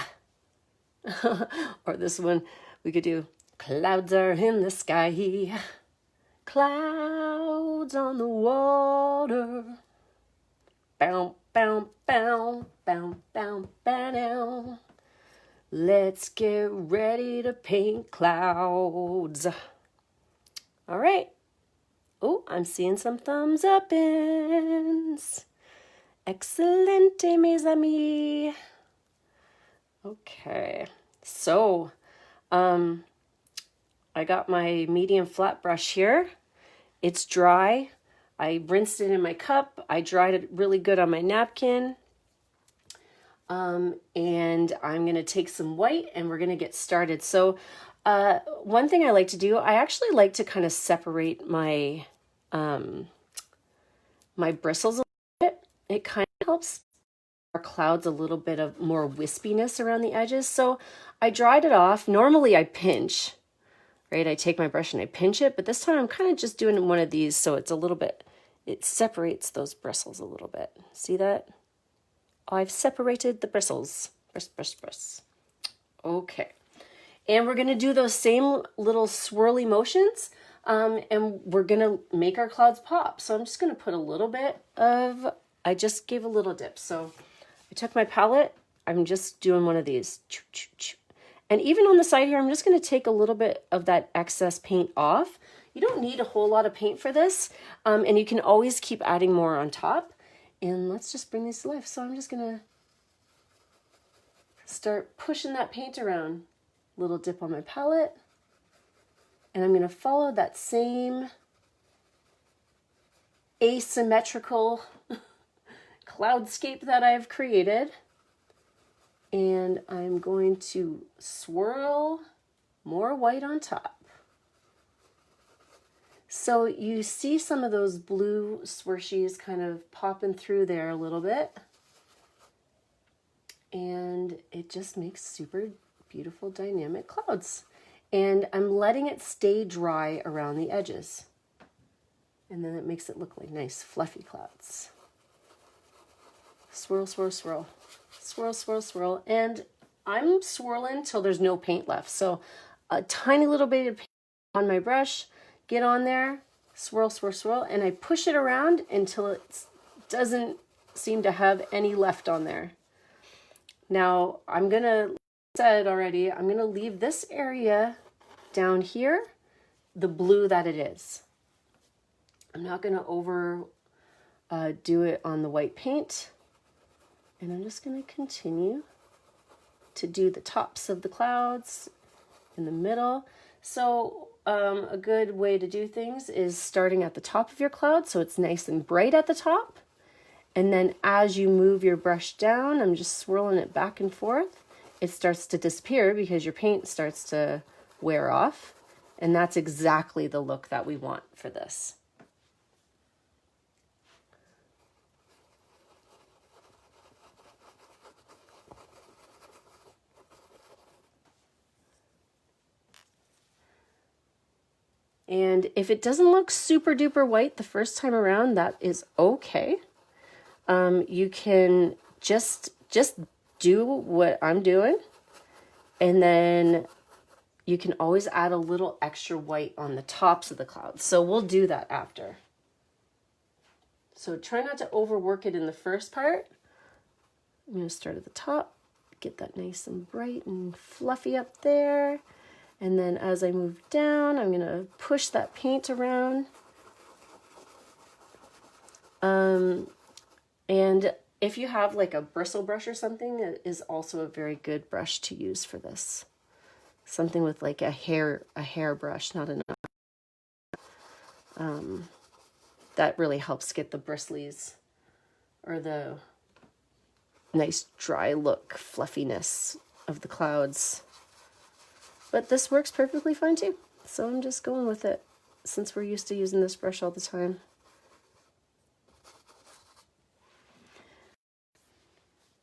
Or this one, we could do, clouds are in the sky, clouds on the water. Bow, bow, bow, bow, bow, bow. Let's get ready to paint clouds. All right. Oh, I'm seeing some thumbs up-ins. Excelente, mes amis. Okay, so I got my medium flat brush here. It's dry. I rinsed it in my cup. I dried it really good on my napkin. And I'm going to take some white and we're going to get started. So one thing I like to do, I actually like to kind of separate my my bristles a little bit. It kind of helps our clouds a little bit of more wispiness around the edges. So I dried it off. Normally I pinch, right? I take my brush and I pinch it, but this time I'm kind of just doing one of these so it's a little bit, it separates those bristles a little bit. See that? I've separated the bristles. Bris. Okay. And we're going to do those same little swirly motions, and we're going to make our clouds pop. So I'm just going to put a little bit of, I just gave a little dip. So I took my palette, I'm just doing one of these. And even on the side here, I'm just going to take a little bit of that excess paint off. You don't need a whole lot of paint for this, and you can always keep adding more on top. And let's just bring these to life. So I'm just going to start pushing that paint around. Little dip on my palette. And I'm going to follow that same asymmetrical cloudscape that I've created. And I'm going to swirl more white on top. So you see some of those blue swooshies kind of popping through there a little bit. And it just makes super beautiful dynamic clouds. And I'm letting it stay dry around the edges. And then it makes it look like nice fluffy clouds. Swirl, swirl, swirl. Swirl, swirl, swirl. And I'm swirling till there's no paint left. So a tiny little bit of paint on my brush, get on there, swirl, swirl, swirl, and I push it around until it doesn't seem to have any left on there. Now I'm gonna, like I said already, I'm gonna leave this area down here the blue that it is. I'm not gonna overdo it on the white paint. And I'm just going to continue to do the tops of the clouds in the middle. So a good way to do things is starting at the top of your cloud so it's nice and bright at the top. And then as you move your brush down, I'm just swirling it back and forth. It starts to disappear because your paint starts to wear off. And that's exactly the look that we want for this. And if it doesn't look super duper white the first time around, that is okay. You can just do what I'm doing, and then you can always add a little extra white on the tops of the clouds. So we'll do that after. So try not to overwork it in the first part. I'm going to start at the top, get that nice and bright and fluffy up there. And then as I move down, I'm going to push that paint around. And if you have like a bristle brush or something, it is also a very good brush to use for this. Something with like a hair brush, not enough. That really helps get the bristlies or the nice dry look, fluffiness of the clouds. But this works perfectly fine too. So I'm just going with it since we're used to using this brush all the time.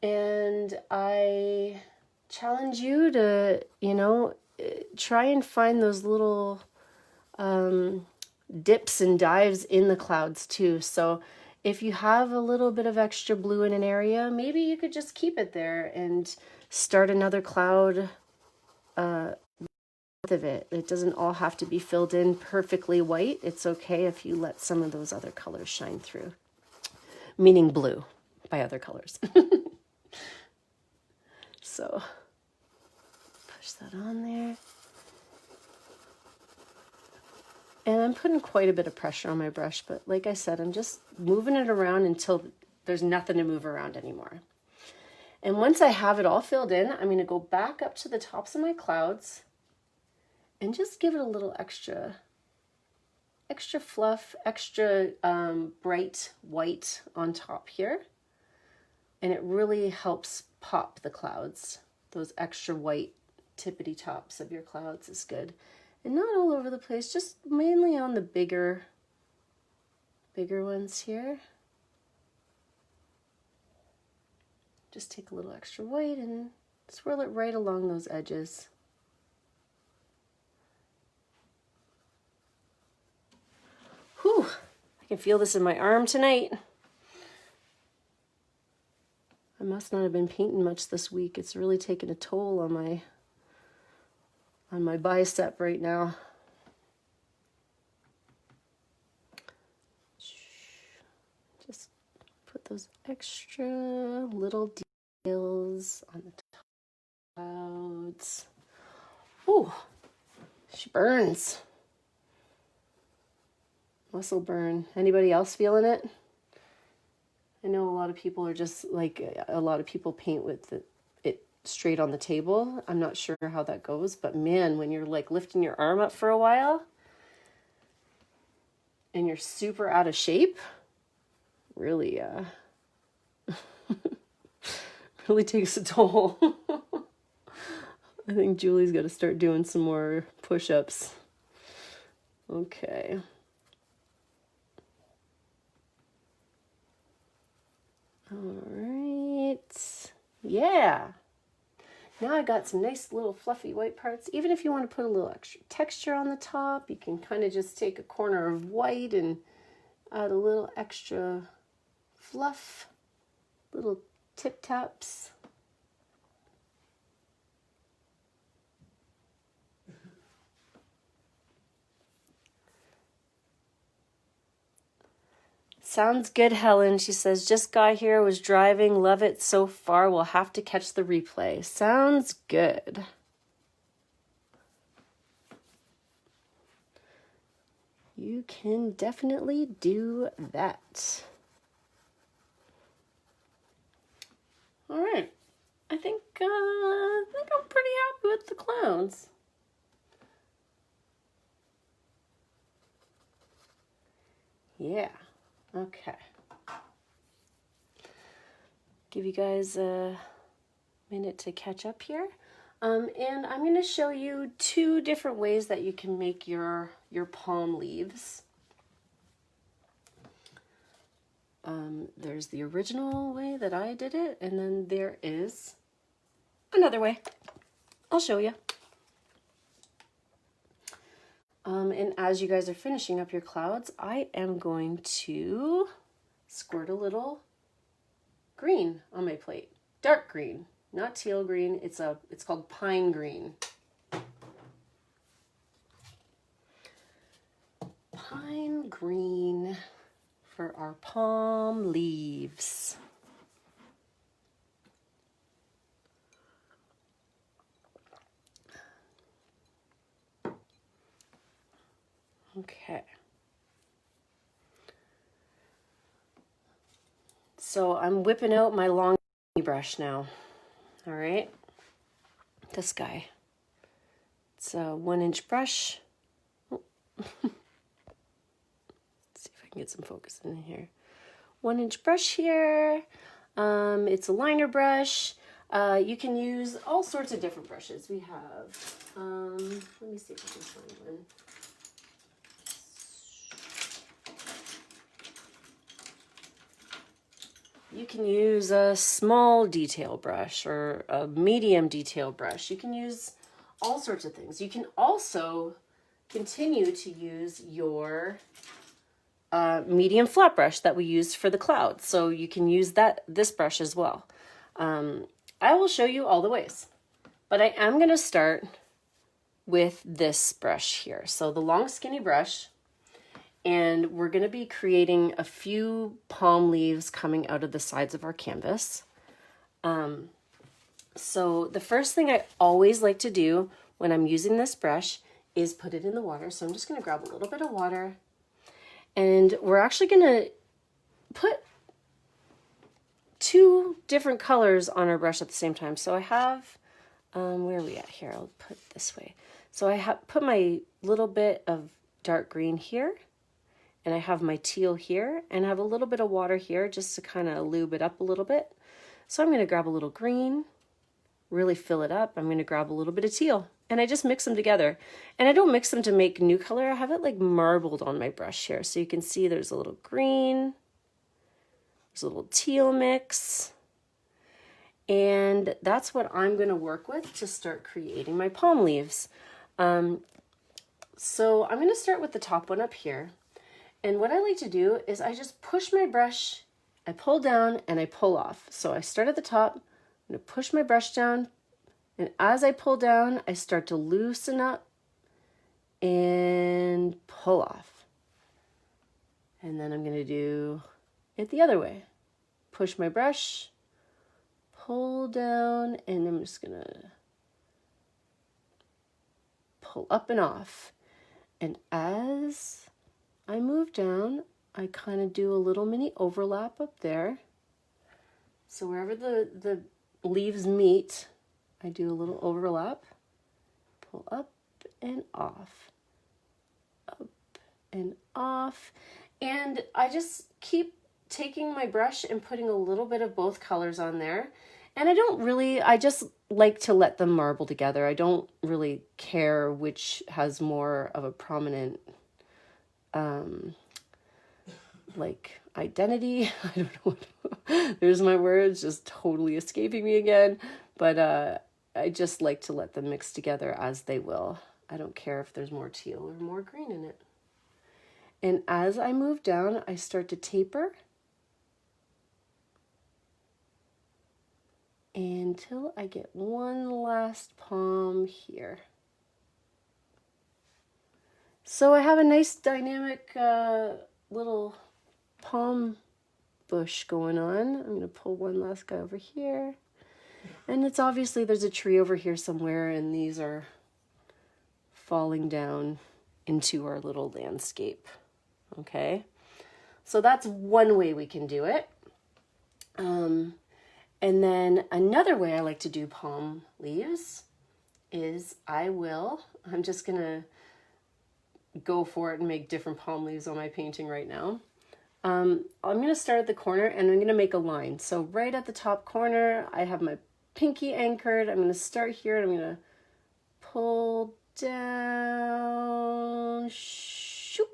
And I challenge you to, try and find those little dips and dives in the clouds too. So if you have a little bit of extra blue in an area, maybe you could just keep it there and start another cloud of it. It doesn't all have to be filled in perfectly white. It's okay if you let some of those other colors shine through. Meaning blue by other colors. So push that on there. And I'm putting quite a bit of pressure on my brush, but like I said, I'm just moving it around until there's nothing to move around anymore. And once I have it all filled in, I'm going to go back up to the tops of my clouds and just give it a little extra fluff, extra bright white on top here. And it really helps pop the clouds. Those extra white tippity tops of your clouds is good. And not all over the place, just mainly on the bigger ones here. just take a little extra white and swirl it right along those edges. Whew, I can feel this in my arm tonight. I must not have been painting much this week. It's really taken a toll on my bicep right now. Just put those extra little details on the clouds. Ooh, she burns. Muscle burn. Anybody else feeling it? I know a lot of people are just like, a lot of people paint with it straight on the table. I'm not sure how that goes, but man, when you're like lifting your arm up for a while and you're super out of shape, really, really takes a toll. I think Julie's got to start doing some more push-ups. Okay. All right. Yeah. Now I got some nice little fluffy white parts. Even if you want to put a little extra texture on the top, you can kind of just take a corner of white and add a little extra fluff, little tip taps. Sounds good, Helen. She says, just got here, was driving, love it so far. We'll have to catch the replay. Sounds good. You can definitely do that. All right. I think I'm pretty happy with the clowns. Yeah. Okay. Give you guys a minute to catch up here. And I'm going to show you 2 different ways that you can make your palm leaves. There's the original way that I did it, and then there is another way. I'll show you. And as you guys are finishing up your clouds, I am going to squirt a little green on my plate. Dark green, not teal green. It's called pine green. Pine green for our palm leaves. Okay. So I'm whipping out my long brush now. All right. This guy. It's a 1-inch brush. Oh. Let's see if I can get some focus in here. 1-inch brush here. It's a liner brush. You can use all sorts of different brushes. We have, let me see if I can find one. You can use a small detail brush or a medium detail brush. You can use all sorts of things. You can also continue to use your medium flat brush that we used for the clouds. So you can use this brush as well. I will show you all the ways, but I am going to start with this brush here. So the long skinny brush. And we're going to be creating a few palm leaves coming out of the sides of our canvas. So the first thing I always like to do when I'm using this brush is put it in the water. So I'm just going to grab a little bit of water. And we're actually going to put 2 different colors on our brush at the same time. So I have, where are we at here? I'll put it this way. So I have put my little bit of dark green here. And I have my teal here, and I have a little bit of water here just to kind of lube it up a little bit. So I'm going to grab a little green, really fill it up. I'm going to grab a little bit of teal, and I just mix them together. And I don't mix them to make new color. I have it like marbled on my brush here. So you can see there's a little green, there's a little teal mix. And that's what I'm going to work with to start creating my palm leaves. So I'm going to start with the top one up here. And what I like to do is I just push my brush, I pull down and I pull off. So I start at the top, I'm going to push my brush down, and as I pull down, I start to loosen up and pull off. And then I'm going to do it the other way. Push my brush, pull down, and I'm just going to pull up and off. And as I move down, I kind of do a little mini overlap up there. So wherever the leaves meet, I do a little overlap, pull up and off, up and off. And I just keep taking my brush and putting a little bit of both colors on there. And I just like to let them marble together. I don't really care which has more of a prominent like identity. I don't know. There's my words just totally escaping me again. But I just like to let them mix together as they will. I don't care if there's more teal or more green in it. And as I move down, I start to taper until I get one last palm here. So I have a nice dynamic little palm bush going on. I'm going to pull one last guy over here. And it's obviously there's a tree over here somewhere, and these are falling down into our little landscape. Okay, so that's one way we can do it. And then another way I like to do palm leaves is I'm just going to go for it and make different palm leaves on my painting right now. I'm going to start at the corner and I'm going to make a line. So right at the top corner, I have my pinky anchored. I'm going to start here and I'm going to pull down, shoop.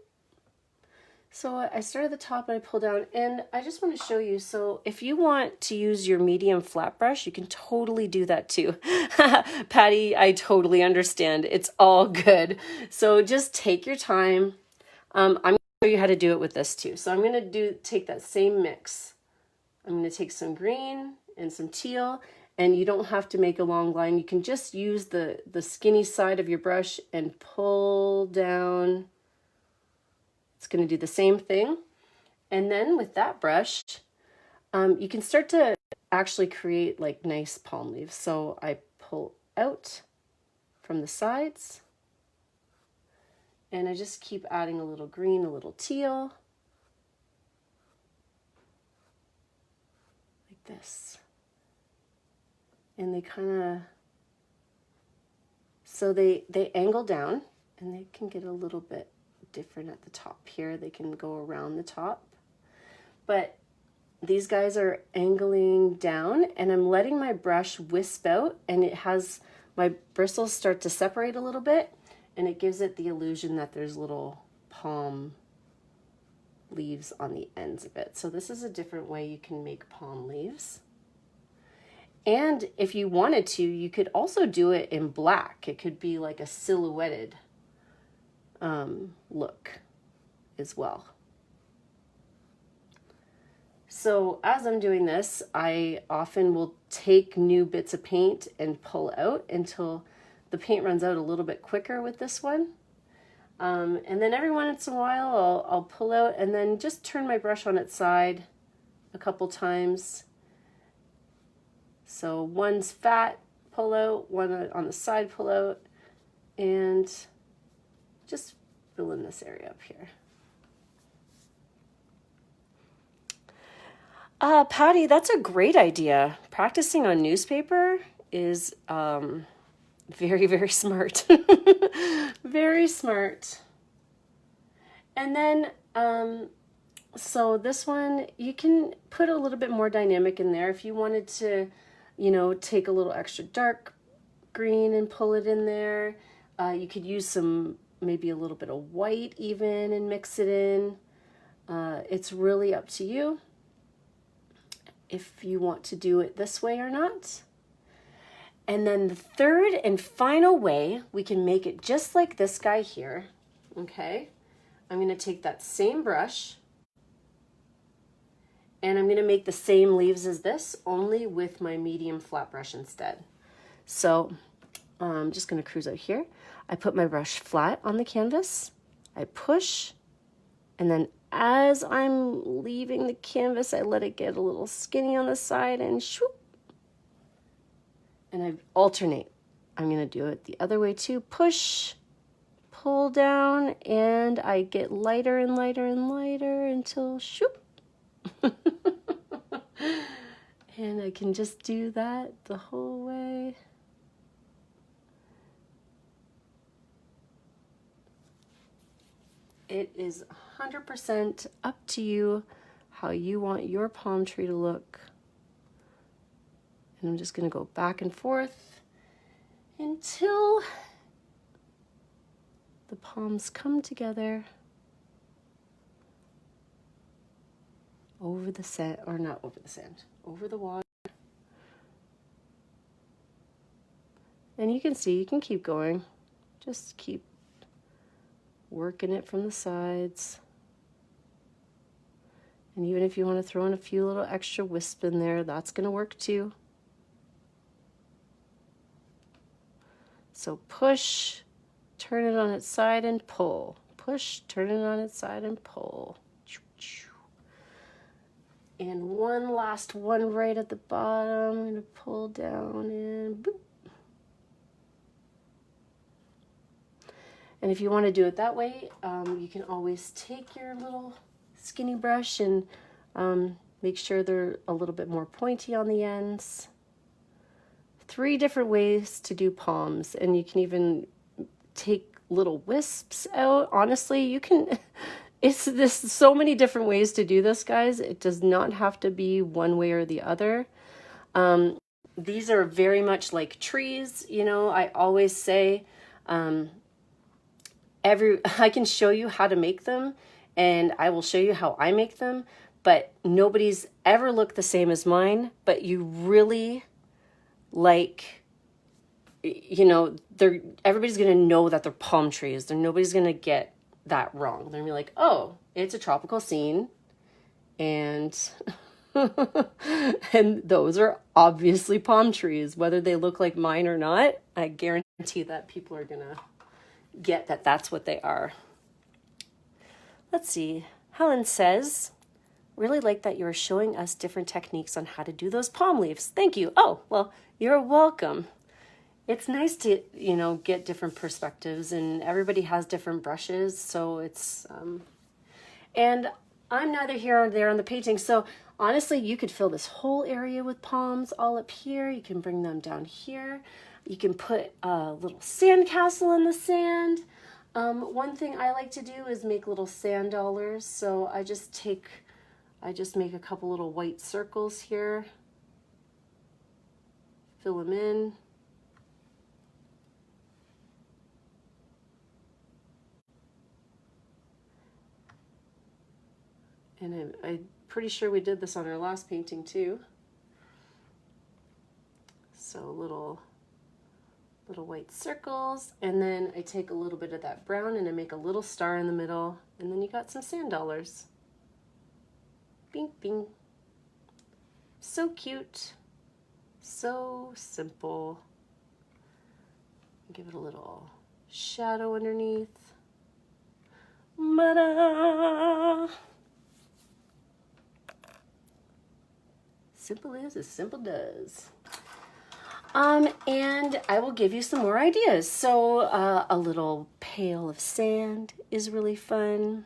So I start at the top and I pull down, and I just want to show you. So if you want to use your medium flat brush, you can totally do that too. Patty, I totally understand. It's all good. So just take your time. I'm going to show you how to do it with this too. So I'm going to take that same mix. I'm going to take some green and some teal, and you don't have to make a long line. You can just use the skinny side of your brush and pull down. It's going to do the same thing. And then with that brush, you can start to actually create like nice palm leaves. So I pull out from the sides and I just keep adding a little green, a little teal, like this. And they kind of, so they angle down, and they can get a little bit different at the top here. They can go around the top, but these guys are angling down, and I'm letting my brush wisp out, and it has my bristles start to separate a little bit, and it gives it the illusion that there's little palm leaves on the ends of it. So this is a different way you can make palm leaves. And if you wanted to, you could also do it in black. It could be like a silhouetted look as well. So as I'm doing this, I often will take new bits of paint and pull out until the paint runs out a little bit quicker with this one. And then every once in a while I'll pull out and then just turn my brush on its side a couple times. So one's fat, pull out, one on the side, pull out, and just fill in this area up here. Patty, that's a great idea. Practicing on newspaper is very, very smart. Very smart. And then, so this one, you can put a little bit more dynamic in there if you wanted to, you know, take a little extra dark green and pull it in there. You could use maybe a little bit of white even and mix it in. It's really up to you. if you want to do it this way or not. And then the third and final way, we can make it just like this guy here, okay? I'm going to take that same brush and I'm going to make the same leaves as this, only with my medium flat brush instead. So I'm just going to cruise out here. I put my brush flat on the canvas, I push, and then as I'm leaving the canvas, I let it get a little skinny on the side and shoop. And I alternate. I'm going to do it the other way too. Push, pull down, and I get lighter and lighter and lighter until shoop. And I can just do that the whole way. It is 100% up to you how you want your palm tree to look. And I'm just going to go back and forth until the palms come together over the sand, or not over the sand, over the water. And you can see, you can keep going. Just keep working it from the sides. And even if you want to throw in a few little extra wisp in there, that's going to work too. So push, turn it on its side and pull. Push, turn it on its side and pull. And one last one right at the bottom. I'm going to pull down and boop. And if you want to do it that way, you can always take your little skinny brush and make sure they're a little bit more pointy on the ends. 3 different ways to do palms, and you can even take little wisps out. Honestly, you can, there's so many different ways to do this, guys. It does not have to be one way or the other. These are very much like trees, you know. I always say, I can show you how to make them, and I will show you how I make them, but nobody's ever looked the same as mine. But you really, like, you know, everybody's going to know that they're palm trees. Nobody's going to get that wrong. They're going to be like, oh, it's a tropical scene, and and those are obviously palm trees. Whether they look like mine or not, I guarantee that people are going to get that that's what they are. Let's see. Helen says, really like that you're showing us different techniques on how to do those palm leaves. Thank you. Oh, well, you're welcome. It's nice to, you know, get different perspectives, and everybody has different brushes. So it's, and I'm neither here or there on the painting. So honestly, you could fill this whole area with palms all up here. You can bring them down here. You can put a little sand castle in the sand. One thing I like to do is make little sand dollars. So I just make a couple little white circles here. Fill them in. And I'm pretty sure we did this on our last painting too. So little white circles, and then I take a little bit of that brown and I make a little star in the middle, and then you got some sand dollars. Bing, bing. So cute. So simple. Give it a little shadow underneath. Ta-da! Simple as simple does. And I will give you some more ideas. So a little pail of sand is really fun.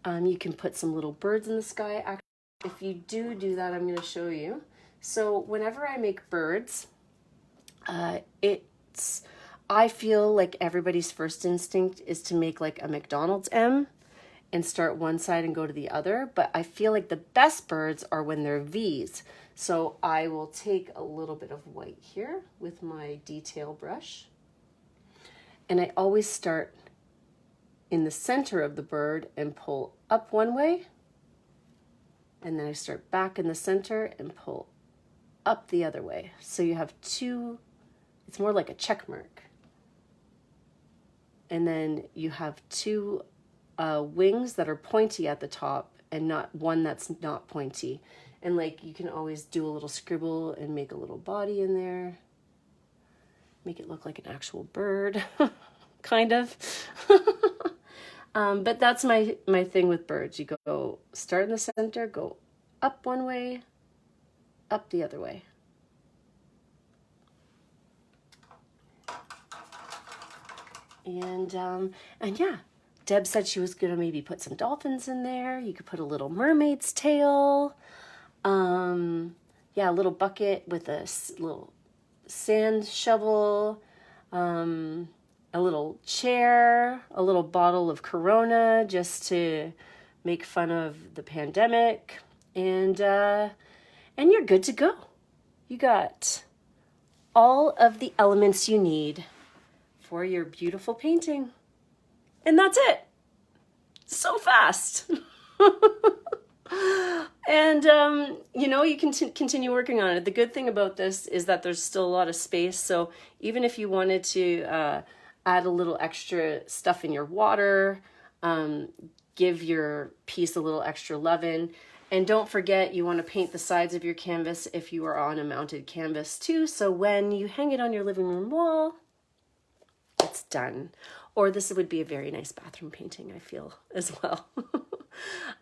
You can put some little birds in the sky. Actually, if you do that, I'm going to show you. So whenever I make birds, I feel like everybody's first instinct is to make like a McDonald's M and start one side and go to the other. But I feel like the best birds are when they're V's. So I will take a little bit of white here with my detail brush. And I always start in the center of the bird and pull up one way And then I start back in the center and pull up the other way. So you have two, it's more like a check mark. And then you have two wings that are pointy at the top and not one that's not pointy. And like you can always do a little scribble and make a little body in there. Make it look like an actual bird, kind of. But that's my thing with birds. You go start in the center, go up one way, up the other way. And yeah, Deb said she was gonna maybe put some dolphins in there. You could put a little mermaid's tail. Yeah, a little bucket with a little sand shovel, a little chair, a little bottle of Corona just to make fun of the pandemic, and you're good to go. You got all of the elements you need for your beautiful painting. And that's it. So fast. And, you know, you can continue working on it. The good thing about this is that there's still a lot of space. So even if you wanted to add a little extra stuff in your water, give your piece a little extra loving. And don't forget, you want to paint the sides of your canvas if you are on a mounted canvas too. So when you hang it on your living room wall, it's done. Or this would be a very nice bathroom painting, I feel, as well.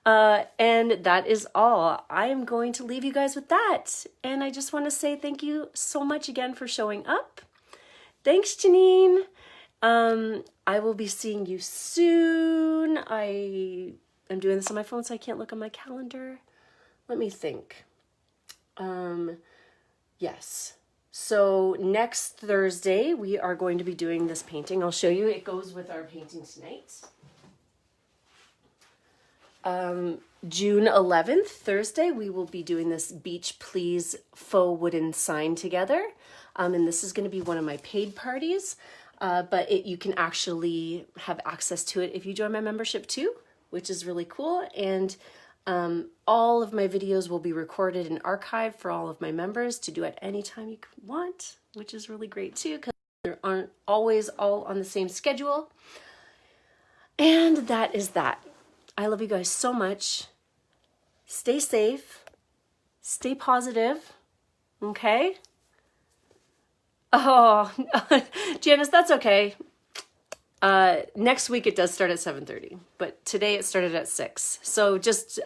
And that is all. I am going to leave you guys with that. And I just want to say thank you so much again for showing up. Thanks, Janine. I will be seeing you soon. I am doing this on my phone, so I can't look on my calendar. Let me think. Yes. So next Thursday, we are going to be doing this painting. I'll show you. It goes with our painting tonight. June 11th, Thursday, we will be doing this Beach Please faux wooden sign together. And this is going to be one of my paid parties, but you can actually have access to it if you join my membership too, which is really cool. And all of my videos will be recorded and archived for all of my members to do at any time you want, which is really great too, because they aren't always all on the same schedule. And that is that. I love you guys so much. Stay safe. Stay positive. Okay? Oh, Janice, that's okay. Next week it does start at 7:30, but today it started at 6. So just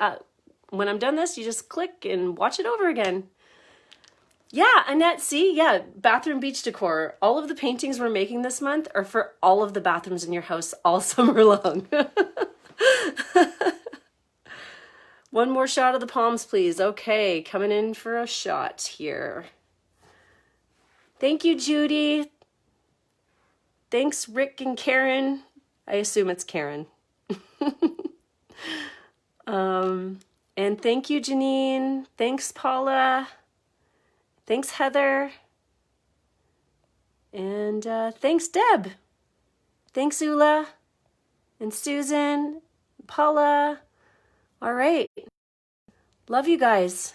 when I'm done this, you just click and watch it over again. Yeah, Annette, see? Yeah, bathroom beach decor. All of the paintings we're making this month are for all of the bathrooms in your house all summer long. One more shot of the palms, please. Okay, coming in for a shot here. Thank you, Judy. Thanks, Rick and Karen. I assume it's Karen. And thank you, Janine. Thanks, Paula. Thanks, Heather. And thanks, Deb. Thanks, Ula. And Susan. Paula. All right. Love you guys.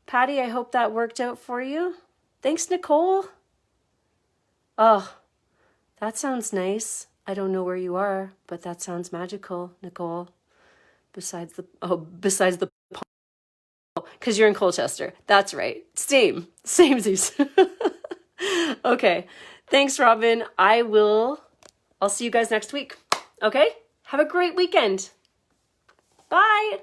Patty, I hope that worked out for you. Thanks, Nicole. Oh, that sounds nice. I don't know where you are, but that sounds magical, Nicole. Besides the because you're in Colchester. That's right. Same Zeus. Okay. Thanks, Robin. I'll see you guys next week. Okay? Have a great weekend. Bye.